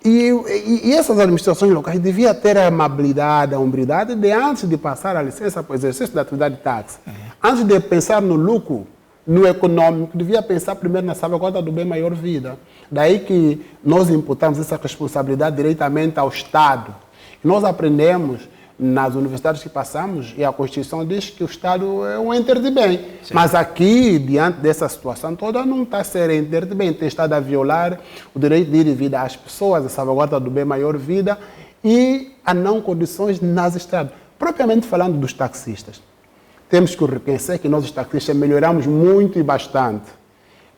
E essas administrações locais deviam ter a amabilidade, a hombridade de, antes de passar a licença para o exercício da atividade de táxi, antes de pensar no lucro, no econômico, devia pensar primeiro na salvaguarda do bem maior vida. Daí que nós imputamos essa responsabilidade diretamente ao Estado. E nós aprendemos nas universidades que passamos, e a Constituição diz que o Estado é um enter de bem. Sim. Mas aqui, diante dessa situação toda, não está a ser enter de bem. Tem estado a violar o direito de ir e vir às pessoas, a salvaguarda do bem maior vida e a não condições nas estradas. Propriamente falando dos taxistas, temos que reconhecer que nós, os taxistas, melhoramos muito e bastante.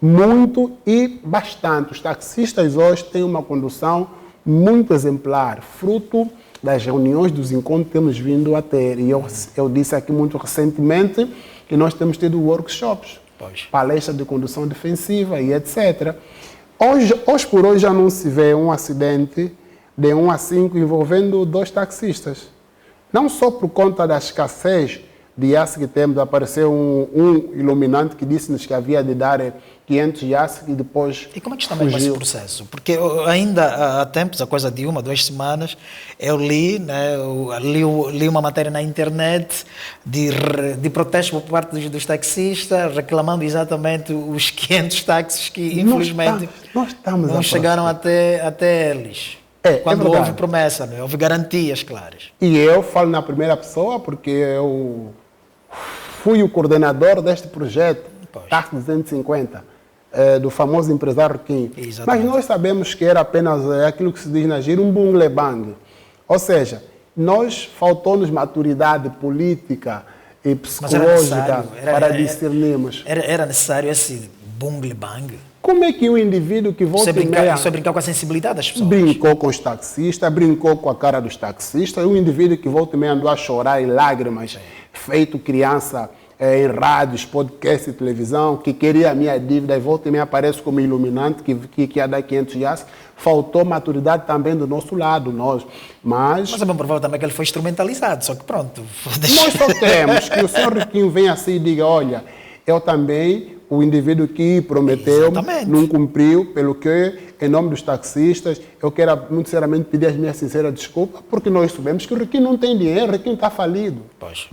Muito e bastante. Os taxistas hoje têm uma condução muito exemplar, fruto das reuniões, dos encontros que temos vindo a ter. E eu disse aqui muito recentemente que nós temos tido workshops, palestras de condução defensiva e etc. Hoje por hoje já não se vê um acidente de 1 a 5 envolvendo 2 taxistas. Não só por conta da escassez de IAS que temos, apareceu um iluminante que disse-nos que havia de dar 500 IAS e depois E como é que está mesmo esse processo? Porque ainda há tempos, há coisa de 1 ou 2 semanas, eu li, né, li uma matéria na internet de protesto por parte dos taxistas, reclamando exatamente os 500 táxis que, infelizmente, não chegaram até eles. Quando houve promessa, né? Houve garantias claras. E eu falo na primeira pessoa porque eu fui o coordenador deste projeto, TAC 250, do famoso empresário Kim. Mas nós sabemos que era apenas aquilo que se diz na gíria, um bunglebang. Ou seja, faltou-nos maturidade política e psicológica para discernirmos. Era necessário esse bunglebang? Como é que o indivíduo que volta Isso é brincar com a sensibilidade das pessoas? Brincou com os taxistas, brincou com a cara dos taxistas. O indivíduo que volta e meia andou a chorar em lágrimas, feito criança em rádios, podcast e televisão, que queria a minha dívida e volta e meia aparece como iluminante, que ia dar 500 reais. Faltou maturidade também do nosso lado, nós. Mas é bem provável também que ele foi instrumentalizado, só que pronto. Nós só temos que o senhor Riquinho venha assim e diga, olha, eu também... O indivíduo que prometeu não cumpriu, pelo que, em nome dos taxistas, eu quero muito sinceramente pedir as minhas sinceras desculpas, porque nós sabemos que o Riquinho não tem dinheiro, o Riquinho está falido.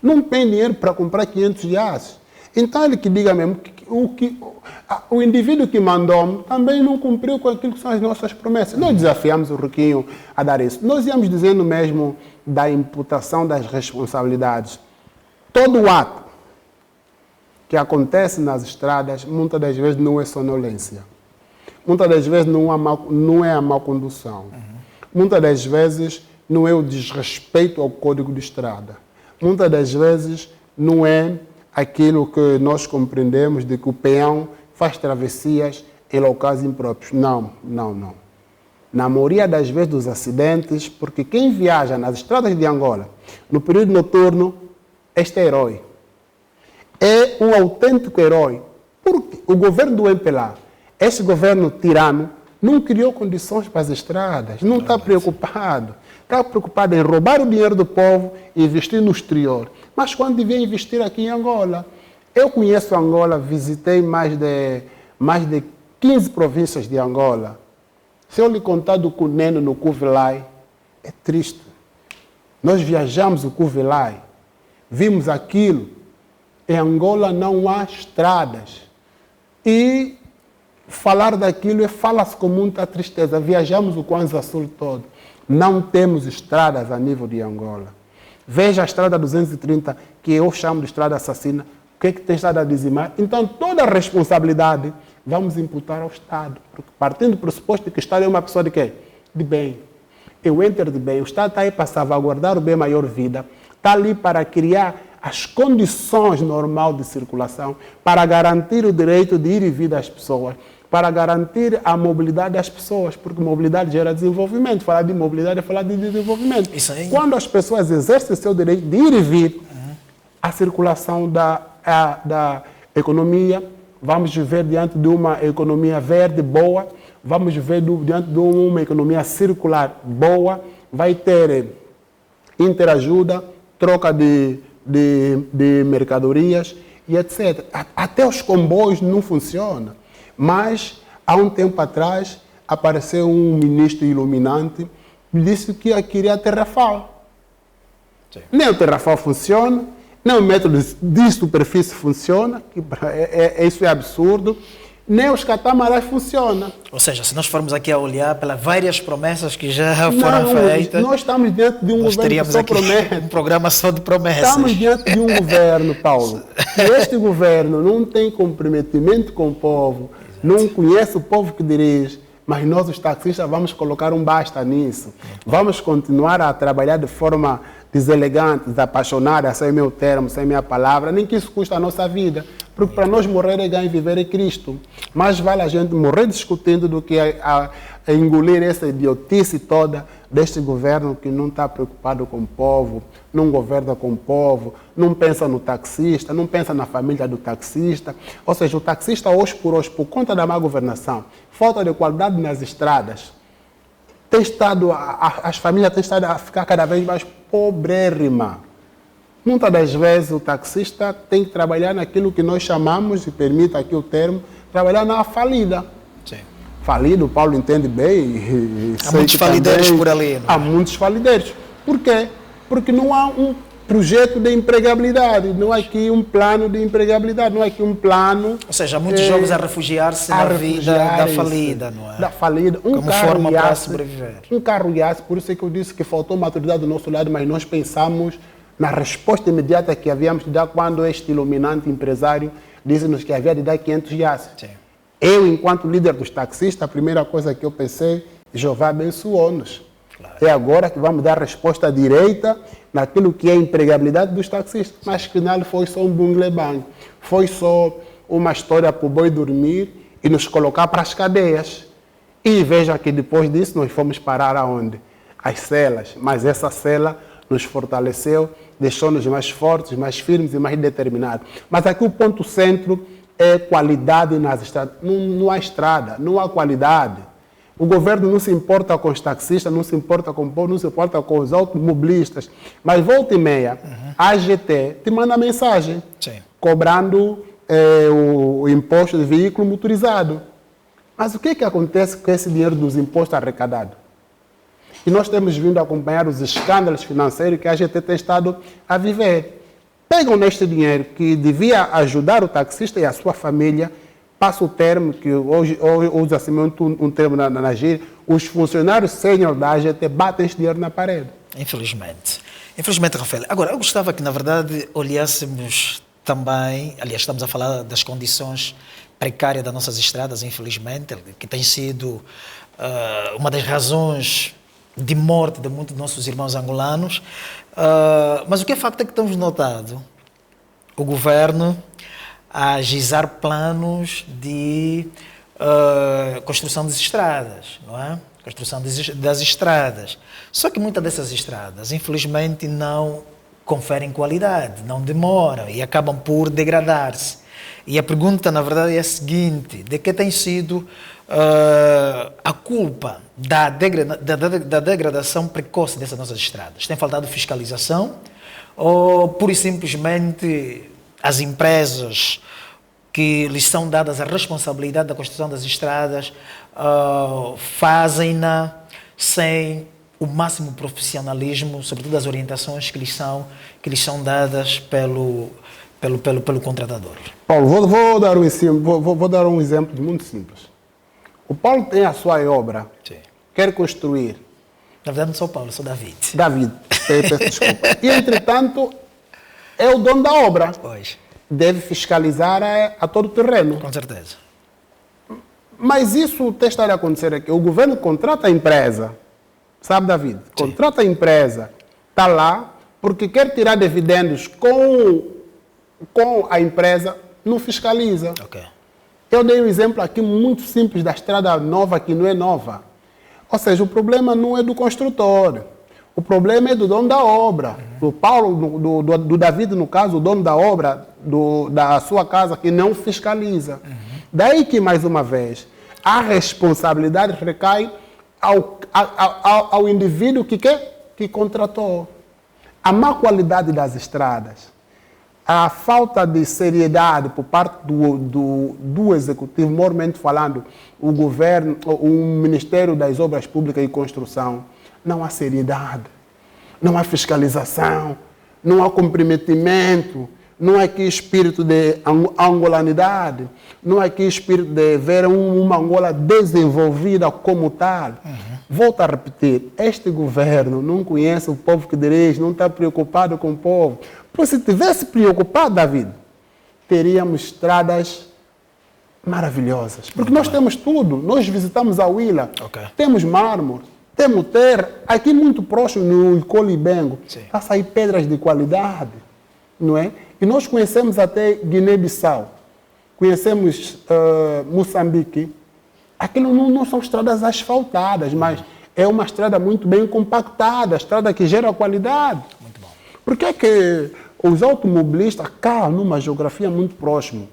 Não tem dinheiro para comprar 500 reais. Então ele que diga mesmo que o indivíduo que mandou também não cumpriu com aquilo que são as nossas promessas. Nós desafiamos o Riquinho a dar isso. Nós íamos dizendo mesmo da imputação das responsabilidades. Todo o ato que acontece nas estradas, muitas das vezes não é sonolência. Muitas das vezes não é a má condução. Muitas das vezes não é o desrespeito ao código de estrada. Muitas das vezes não é aquilo que nós compreendemos de que o peão faz travessias em locais impróprios. Não. Na maioria das vezes dos acidentes, porque quem viaja nas estradas de Angola, no período noturno, este é herói. É um autêntico herói. Porque o governo do MPLA, esse governo tirano, não criou condições para as estradas, não está preocupado. Está preocupado em roubar o dinheiro do povo e investir no exterior. Mas quando devia investir aqui em Angola? Eu conheço Angola, visitei mais de 15 províncias de Angola. Se eu lhe contar do Cuneno no Cuvilai, é triste. Nós viajamos o Cuvilai, vimos aquilo. Em Angola não há estradas. E falar daquilo fala-se com muita tristeza. Viajamos o Kwanza Sul todo. Não temos estradas a nível de Angola. Veja a estrada 230, que eu chamo de estrada assassina. O que é que tem estado a dizimar? Então, toda a responsabilidade vamos imputar ao Estado. Porque partindo do pressuposto de que o Estado é uma pessoa de quê? De bem. Eu enter de bem. O Estado está aí para salvaguardar o bem maior vida. Está ali para criar as condições normais de circulação para garantir o direito de ir e vir das pessoas, para garantir a mobilidade das pessoas, porque mobilidade gera desenvolvimento. Falar de mobilidade é falar de desenvolvimento. Isso aí. Quando as pessoas exercem o seu direito de ir e vir, a circulação da economia, vamos viver diante de uma economia verde boa, vamos viver diante de uma economia circular boa, vai ter interajuda, troca de mercadorias e etc. Até os comboios não funcionam. Mas, há um tempo atrás, apareceu um ministro iluminante que disse que queria Terrafal. Sim. Nem o Terrafal funciona, nem o método de superfície funciona, isso é absurdo, nem os catamarãs funcionam. Ou seja, se nós formos aqui a olhar pelas várias promessas que já foram feitas, nós estamos diante de um nós governo que teríamos só aqui promete. um programa só de promessas. Estamos diante de um governo, Paulo, e este governo não tem comprometimento com o povo, não conhece o povo que dirige, mas nós, os taxistas, vamos colocar um basta nisso. Vamos continuar a trabalhar de forma deselegante, desapaixonada, sem meu termo, sem minha palavra, nem que isso custe a nossa vida. Porque para nós morrer é ganho e viver é Cristo. Mais vale a gente morrer discutindo do que a engolir essa idiotice toda deste governo que não está preocupado com o povo, não governa com o povo, não pensa no taxista, não pensa na família do taxista. Ou seja, o taxista hoje, por conta da má governação, falta de qualidade nas estradas, as famílias têm estado a ficar cada vez mais pobrérrimas. Muitas das vezes o taxista tem que trabalhar naquilo que nós chamamos, e permita aqui o termo, trabalhar na falida. Sim. Falido, o Paulo entende bem. Há muitos falideiros por ali. Não? Há muitos falideiros. Por quê? Porque não há um projeto de empregabilidade, não há aqui um plano de empregabilidade, não há aqui um plano... Ou seja, há muitos jovens a refugiar-se na vida da falida, não é? Da falida. Como forma para sobreviver. Um carro IAS, por isso é que eu disse que faltou maturidade do nosso lado, mas nós pensamos na resposta imediata que havíamos de dar quando este iluminante empresário disse-nos que havia de dar 500 IAS. Sim. Eu, enquanto líder dos taxistas, a primeira coisa que eu pensei, Jeová abençoou-nos. Claro. É agora que vamos dar resposta direita naquilo que é a empregabilidade dos taxistas. Mas que não foi só um bunglebang. Foi só uma história para o boi dormir e nos colocar para as cadeias. E veja que depois disso nós fomos parar aonde? As celas. Mas essa cela nos fortaleceu, deixou-nos mais fortes, mais firmes e mais determinados. Mas aqui o ponto centro é qualidade nas estradas. Não há estrada, não há qualidade. O governo não se importa com os taxistas, não se importa com o povo, não se importa com os automobilistas. Mas volta e meia, a AGT te manda mensagem, Sim. cobrando o imposto de veículo motorizado. Mas o que é que acontece com esse dinheiro dos impostos arrecadados? E nós temos vindo a acompanhar os escândalos financeiros que a AGT tem estado a viver. Pegam neste dinheiro que devia ajudar o taxista e a sua família, passa o termo, que hoje usa-se muito um termo na gíria, os funcionários sênior da AGT batem este dinheiro na parede. Infelizmente. Infelizmente, Rafael. Agora, eu gostava que, na verdade, olhássemos também, aliás, estamos a falar das condições precárias das nossas estradas, infelizmente, que tem sido uma das razões de morte de muitos de nossos irmãos angolanos. Mas o que é facto é que temos notado o governo a agizar planos de construção das estradas, não é? Construção das estradas. Só que muitas dessas estradas, infelizmente, não conferem qualidade, não demoram e acabam por degradar-se. E a pergunta, na verdade, é a seguinte: de que tem sido a culpa da degradação precoce dessas nossas estradas? Tem faltado fiscalização ou, pura e simplesmente, as empresas que lhes são dadas a responsabilidade da construção das estradas fazem-na sem o máximo profissionalismo, sobretudo as orientações que lhes são dadas pelo contratador? Paulo, vou dar um exemplo muito simples. O Paulo tem a sua obra, Sim. quer construir. Na verdade, não sou Paulo, sou David. Peço desculpa. E, entretanto, é o dono da obra. Pois. Deve fiscalizar a todo o terreno. Com certeza. Mas isso tem estado a acontecer aqui. O governo contrata a empresa, sabe, David? Contrata a empresa, está lá, porque quer tirar dividendos com a empresa, não fiscaliza. Ok. Eu dei um exemplo aqui muito simples da estrada nova, que não é nova. Ou seja, o problema não é do construtor. O problema é do dono da obra. Do Paulo, do David, no caso, o dono da obra, da sua casa, que não fiscaliza. Daí que, mais uma vez, a responsabilidade recai ao indivíduo que contratou. A má qualidade das estradas, a falta de seriedade por parte do Executivo, moralmente falando, o governo, o Ministério das Obras Públicas e Construção, não há seriedade, não há fiscalização, não há comprometimento, não há aqui espírito de angolanidade, não há aqui espírito de ver uma Angola desenvolvida como tal. Volto a repetir, este governo não conhece o povo que dirige, não está preocupado com o povo. Pois se tivesse preocupado, David, teríamos estradas maravilhosas. Porque nós temos tudo. Nós visitamos a Huila, temos mármore, temos terra. Aqui muito próximo, no Icolibengo, está a sair pedras de qualidade, não é? E nós conhecemos até Guiné-Bissau, conhecemos Moçambique. Aquilo não são estradas asfaltadas, mas é uma estrada muito bem compactada, estrada que gera qualidade. Muito bom. Por que é que os automobilistas, cá numa geografia muito próximo,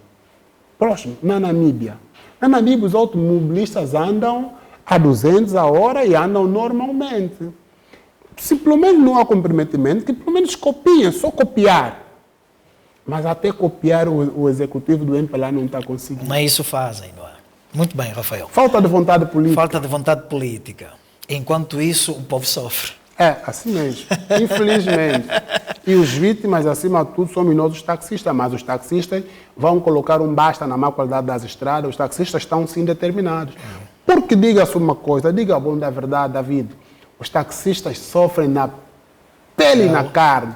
na Namíbia. Na Namíbia, os automobilistas andam a 200 a hora e andam normalmente. Simplesmente não há comprometimento, que pelo menos copiem, só copiar. Mas até copiar o executivo do MPLA não está conseguindo. Mas isso fazem, não é? Muito bem, Rafael. Falta de vontade política. Falta de vontade política. Enquanto isso, o povo sofre. É, assim mesmo. Infelizmente. E os vítimas, acima de tudo, somos nós os taxistas. Mas os taxistas vão colocar um basta na má qualidade das estradas. Os taxistas estão sim determinados. Porque, diga-se uma coisa, diga a bom da verdade, David, os taxistas sofrem na pele e na carne.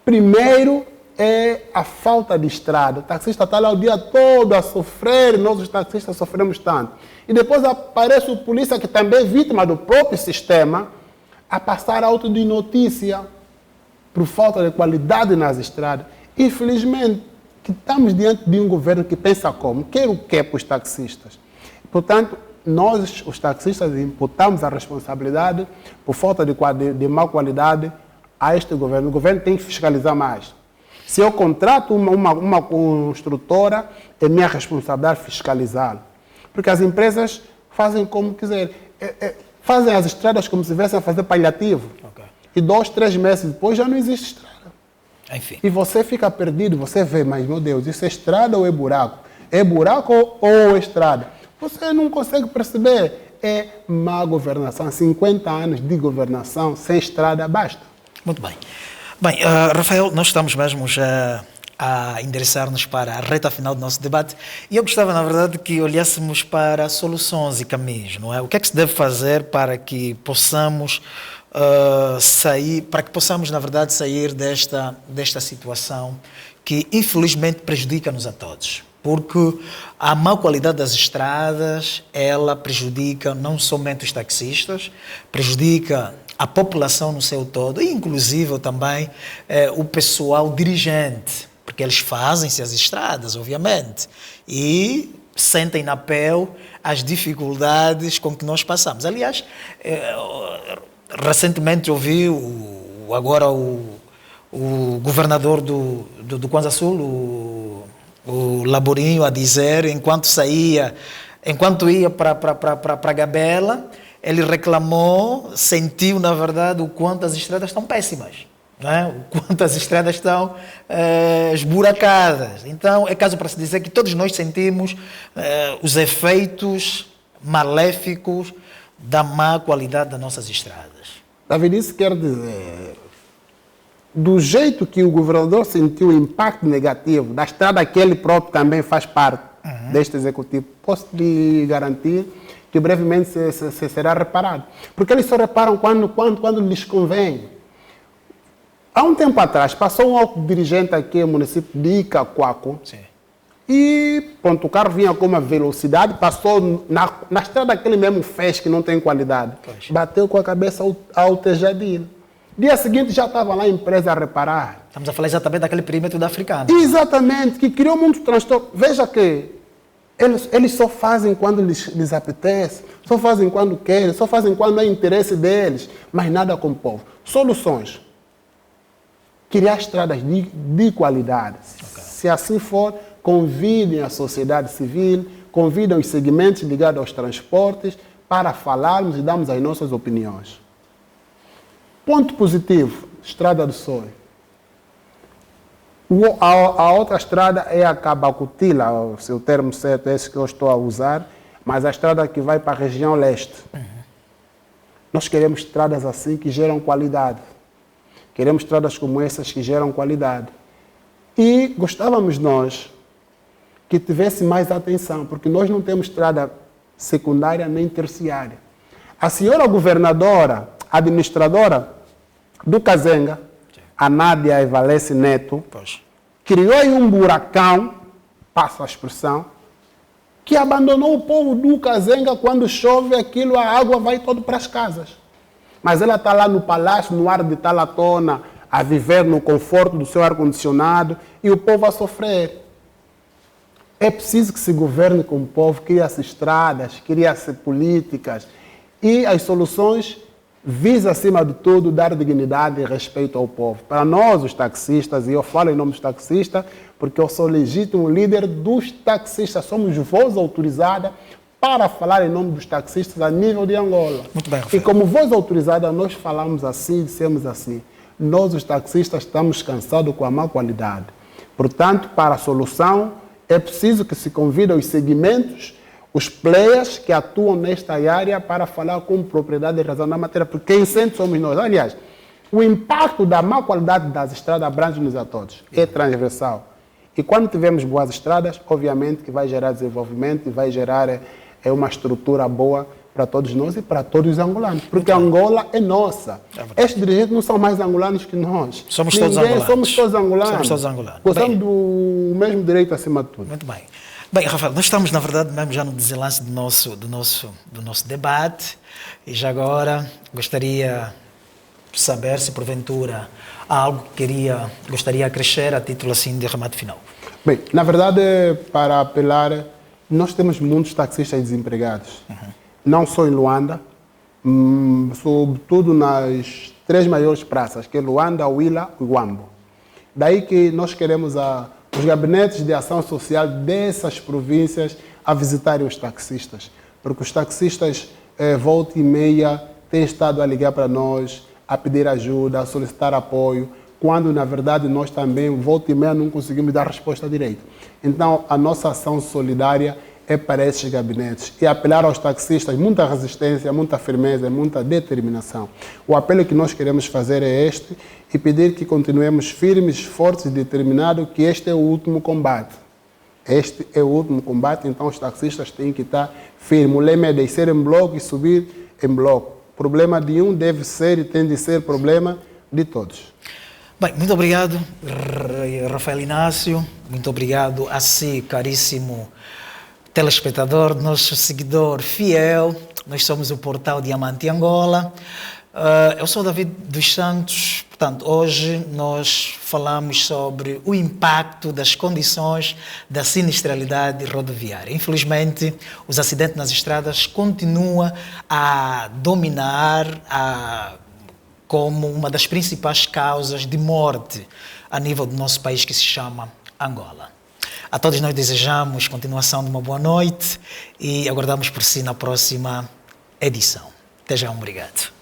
Primeiro é a falta de estrada. O taxista está lá o dia todo a sofrer, nós os taxistas sofremos tanto. E depois aparece o polícia, que também é vítima do próprio sistema, a passar auto de notícia por falta de qualidade nas estradas. Infelizmente, que estamos diante de um governo que pensa como? Quer o que para os taxistas? Portanto, nós, os taxistas, imputamos a responsabilidade por falta de má qualidade a este governo. O governo tem que fiscalizar mais. Se eu contrato uma construtora, é minha responsabilidade fiscalizá-lo. Porque as empresas fazem como quiser. Fazem as estradas como se estivessem a fazer paliativo. E 2, 3 meses depois já não existe estrada. Enfim. E você fica perdido, você vê, mas meu Deus, isso é estrada ou é buraco? É buraco ou é estrada? Você não consegue perceber. É má governação. 50 anos de governação sem estrada, basta. Muito bem. Bem, Rafael, nós estamos mesmo já a endereçar-nos para a reta final do nosso debate e eu gostava, na verdade, que olhássemos para soluções e caminhos, não é? O que é que se deve fazer para que possamos na verdade, sair desta situação que, infelizmente, prejudica-nos a todos? Porque a má qualidade das estradas, ela prejudica não somente os taxistas, prejudica a população no seu todo, e inclusive também o pessoal dirigente, porque eles fazem-se as estradas, obviamente, e sentem na pele as dificuldades com que nós passamos. Aliás, recentemente ouvi agora o governador do Kwanza Sul, o Laborinho, a dizer, enquanto ia para Gabela, ele reclamou, sentiu, na verdade, o quanto as estradas estão péssimas, não é? O quanto as estradas estão esburacadas. Então, é caso para se dizer que todos nós sentimos os efeitos maléficos da má qualidade das nossas estradas. David, isso quer dizer, do jeito que o governador sentiu o impacto negativo da estrada que ele próprio também faz parte deste executivo, posso lhe garantir que brevemente será reparado. Porque eles só reparam quando lhes convém. Há um tempo atrás, passou um alto dirigente aqui no município de Icacoaco. Sim. E pronto, o carro vinha com uma velocidade, passou na estrada que ele mesmo fez, que não tem qualidade. Poxa. Bateu com a cabeça ao Tejadilho. Dia seguinte já estava lá a empresa a reparar. Estamos a falar exatamente daquele perímetro da Africana. Exatamente, que criou muito transtorno. Veja que eles só fazem quando lhes apetece, só fazem quando querem, só fazem quando é interesse deles, mas nada com o povo. Soluções. Criar estradas de qualidade. Okay. Se assim for, convidem a sociedade civil, convidem os segmentos ligados aos transportes para falarmos e darmos as nossas opiniões. Ponto positivo, Estrada do Sonho. A outra estrada é a Cabacutila, o seu termo certo é esse que eu estou a usar, mas a estrada que vai para a região leste. Uhum. Nós queremos estradas assim que geram qualidade. Queremos estradas como essas que geram qualidade. E gostávamos nós que tivesse mais atenção, porque nós não temos estrada secundária nem terciária. A senhora governadora, administradora do Kazenga, a Nádia Evalesse Neto, criou aí um buracão, passa a expressão, que abandonou o povo do Kazenga. Quando chove aquilo, a água vai todo para as casas. Mas ela está lá no palácio, no ar de Talatona, a viver no conforto do seu ar-condicionado, e o povo a sofrer. É preciso que se governe com o povo, cria-se estradas, cria-se políticas, e as soluções visa, acima de tudo, dar dignidade e respeito ao povo. Para nós, os taxistas, e eu falo em nome dos taxistas, porque eu sou legítimo líder dos taxistas, somos voz autorizada para falar em nome dos taxistas a nível de Angola. Muito bem, Rafael. E como voz autorizada, nós falamos assim, dissemos assim, nós, os taxistas, estamos cansados com a má qualidade. Portanto, para a solução, é preciso que se convidem os segmentos, os players que atuam nesta área para falar com propriedade e razão na matéria, porque quem sente somos nós. Aliás, o impacto da má qualidade das estradas abrange-nos a todos, é transversal. E quando tivermos boas estradas, obviamente que vai gerar desenvolvimento e vai gerar uma estrutura boa para todos nós e para todos os angolanos, porque Angola é nossa. Estes dirigentes não são mais angolanos que nós. Somos todos angolanos. Somos todos angolanos. Somos todos angolanos. Gostamos do mesmo direito acima de tudo. Muito bem. Bem, Rafael, nós estamos, na verdade, mesmo já no desenlace do nosso debate, e já agora gostaria de saber se, porventura, há algo que gostaria de acrescer a título assim de remate final. Bem, na verdade, para apelar, nós temos muitos taxistas desempregados. Uhum. Não só em Luanda, sobretudo nas 3 maiores praças, que é Luanda, Huila e Huambo. Daí que nós queremos os gabinetes de ação social dessas províncias a visitarem os taxistas, porque os taxistas, volta e meia, têm estado a ligar para nós, a pedir ajuda, a solicitar apoio, quando, na verdade, nós também, volta e meia, não conseguimos dar resposta direito. Então, a nossa ação solidária é para esses gabinetes e apelar aos taxistas, muita resistência, muita firmeza, muita determinação. O apelo que nós queremos fazer é este e pedir que continuemos firmes, fortes e determinados, que este é o último combate. Este é o último combate, então os taxistas têm que estar firmes. O lema é descer em bloco e subir em bloco. O problema de um deve ser e tem de ser problema de todos. Bem, muito obrigado, Rafael Inácio. Muito obrigado a si, caríssimo telespectador, nosso seguidor fiel. Nós somos o portal Diamante Angola. Eu sou David dos Santos. Portanto, hoje nós falamos sobre o impacto das condições da sinistralidade rodoviária. Infelizmente, os acidentes nas estradas continuam a dominar como uma das principais causas de morte a nível do nosso país, que se chama Angola. A todos nós desejamos continuação de uma boa noite e aguardamos por si na próxima edição. Até já, obrigado.